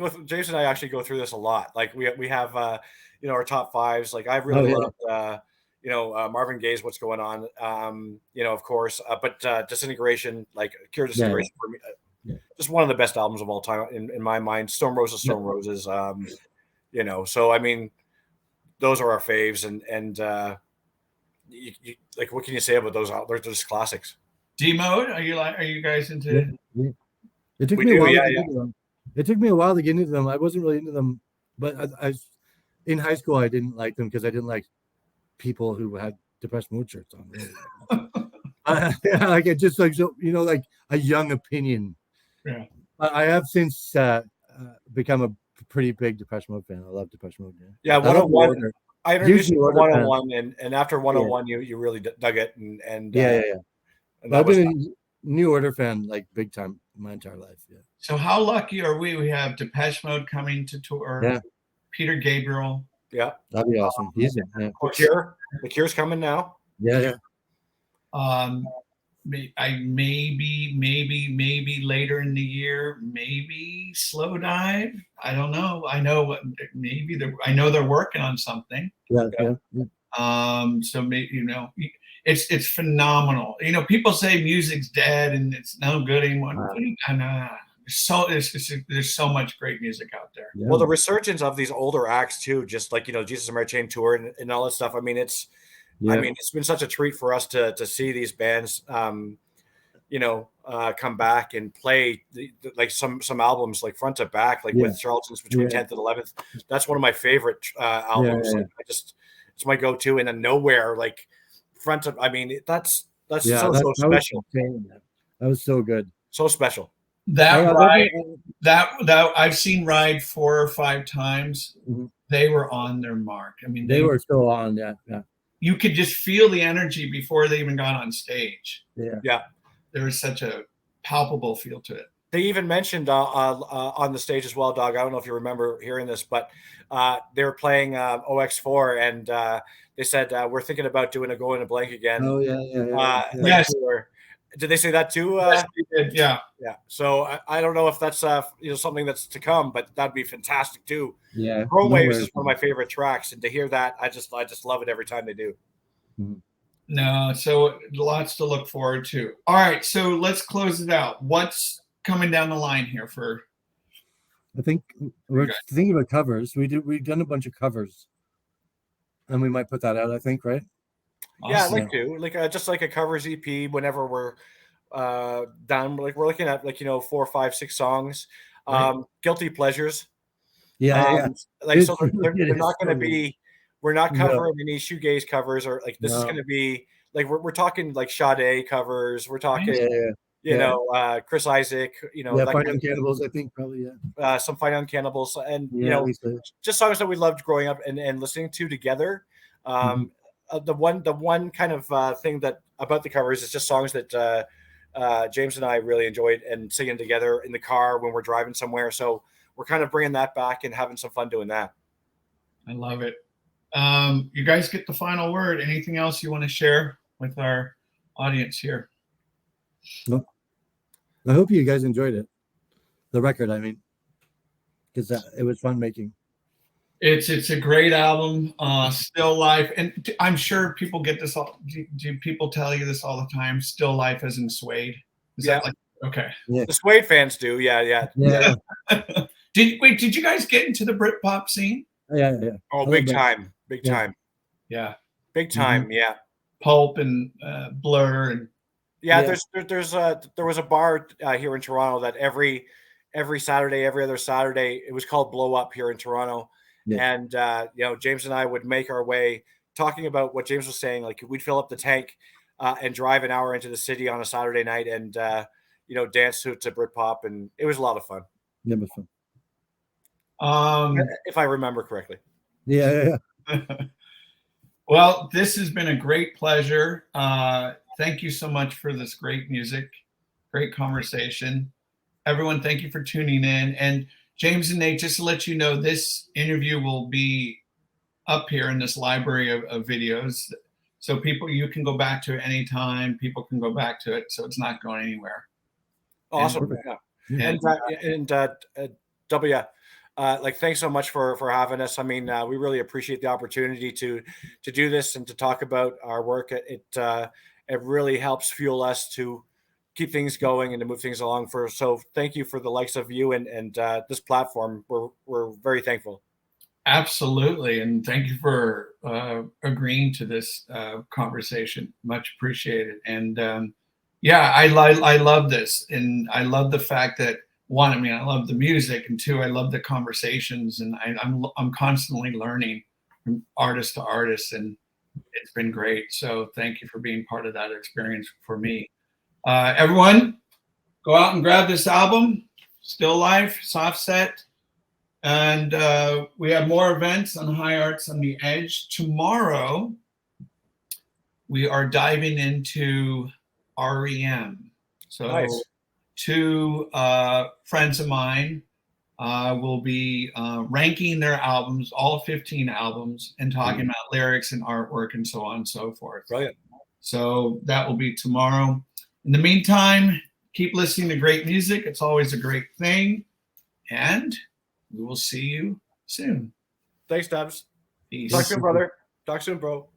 through, James and I actually go through this a lot. Like we have our top fives. Like I Oh really yeah, love Marvin Gaye's "What's Going On." Of course, but Disintegration, like Cure yeah, Disintegration for me, yeah. just one of the best albums of all time in my mind. Stone Roses, Yeah. Stone Roses. So I mean, those are our faves, and like, what can you say about those? They're just classics. D mode. Are you guys Yeah, into? yeah. It took We me a do, while to yeah, get yeah. into them. It took me a while to get into them. I wasn't really into them, but in high school I didn't like them because I didn't like people who had depressed mood shirts on. Really. Like it just like so like a young opinion. Yeah. I have since become a pretty big Depeche Mode fan. I love Depeche Mode. Yeah, I love the 101. order. I Huge introduced you New to Order fan. 101, and after 101, you really dug it, and Yeah. and Well, that I've was been a New Order fan like big time my entire life. Yeah. So how lucky are we? We have Depeche Mode coming to tour. Yeah. Peter Gabriel. yeah. That'd be awesome. He's in. Yeah. The Cure's coming now. Yeah. Maybe later in the year, maybe Slow Dive. I don't know. I know I know they're working on something. Yeah. So maybe it's phenomenal. People say music's dead and it's no good anymore. There's so much great music out there. Yeah. Well, the resurgence of these older acts too, just like Jesus and Mary Chain tour and all that stuff. I mean, it's been such a treat for us to see these bands, come back and play like some albums like front to back, like with Charlton's Between 10th and 11th. That's one of my favorite albums. Like, it's my go-to. And then Nowhere, like front of. I mean, that's so special. That was so good. So special. That ride, that I've seen Ride 4 or 5 times. Mm-hmm. They were on their mark. I mean, they were still on. Yeah. You could just feel the energy before they even got on stage. Yeah. There was such a palpable feel to it. They even mentioned on the stage as well, Doug. I don't know if you remember hearing this, but they were playing OX4, and they said we're thinking about doing a Go in a Blank again. Oh yeah. Yes. Did they say that too? Yes, they did. Yeah. So I don't know if that's something that's to come, but that'd be fantastic too. Yeah. Chrome Waves is one of my favorite tracks, and to hear that, I just love it every time they do. Mm-hmm. No, so lots to look forward to. All right, so let's close it out. What's coming down the line here for? I think we're thinking about covers. We've done a bunch of covers, and we might put that out. I think, right? Awesome. Yeah, I'd like to just like a covers EP. Whenever we're done, like we're looking at 4, 5, 6 songs. Right. Guilty pleasures. Yeah. Like so, they're not going to be. We're not covering any shoegaze covers, or like this is going to be like we're talking like Sade covers. We're talking, Chris Isaac. Fine Young Cannibals. I think probably some Fine Young Cannibals, and just songs that we loved growing up and listening to together. The one kind of thing that about the covers is just songs that James and I really enjoyed and singing together in the car when we're driving somewhere. So we're kind of bringing that back and having some fun doing that. I love it. You guys get the final word. Anything else you want to share with our audience here? Well, I hope you guys enjoyed it. The record, I mean, because it was fun making. It's a great album, Still Life, and I'm sure people get this all. Do people tell you this all the time? Still Life as in Suede. Is that like okay? Yeah. The Suede fans do, yeah. Did you guys get into the Britpop scene? Yeah. Oh, big time. Yeah, big time. Mm-hmm. Yeah. Pulp and Blur and. Yeah, there was a bar here in Toronto that every Saturday, every other Saturday, it was called Blow Up here in Toronto. Yeah. And James and I would make our way talking about what James was saying. Like we'd fill up the tank and drive an hour into the city on a Saturday night and dance to Britpop, and it was a lot of fun. Yeah, it was fun. If I remember correctly. Yeah. Well, this has been a great pleasure. Thank you so much for this great music, great conversation. Everyone, thank you for tuning in. And James and Nate, just to let you know, this interview will be up here in this library of videos. So you can go back to it anytime. People can go back to it. So it's not going anywhere. Awesome. And W, like, thanks so much for having us. I mean, we really appreciate the opportunity to do this and to talk about our work. It really helps fuel us to keep things going and to move things along. So thank you for the likes of you and this platform. We're very thankful. Absolutely, and thank you for agreeing to this conversation. Much appreciated. And yeah, I love this, and I love the fact that, one, I mean, I love the music, and two, I love the conversations, and I'm constantly learning from artist to artist, and it's been great. So thank you for being part of that experience for me. Everyone, go out and grab this album, Still Life, Soft Set. And we have more events on High Arts on the Edge. Tomorrow, we are diving into REM. So nice. Two friends of mine will be ranking their albums, all 15 albums, and talking about lyrics and artwork and so on and so forth. Brilliant. So that will be tomorrow. In the meantime, keep listening to great music. It's always a great thing. And we will see you soon. Thanks, Dubs. Peace. Talk soon, brother. Talk soon, bro.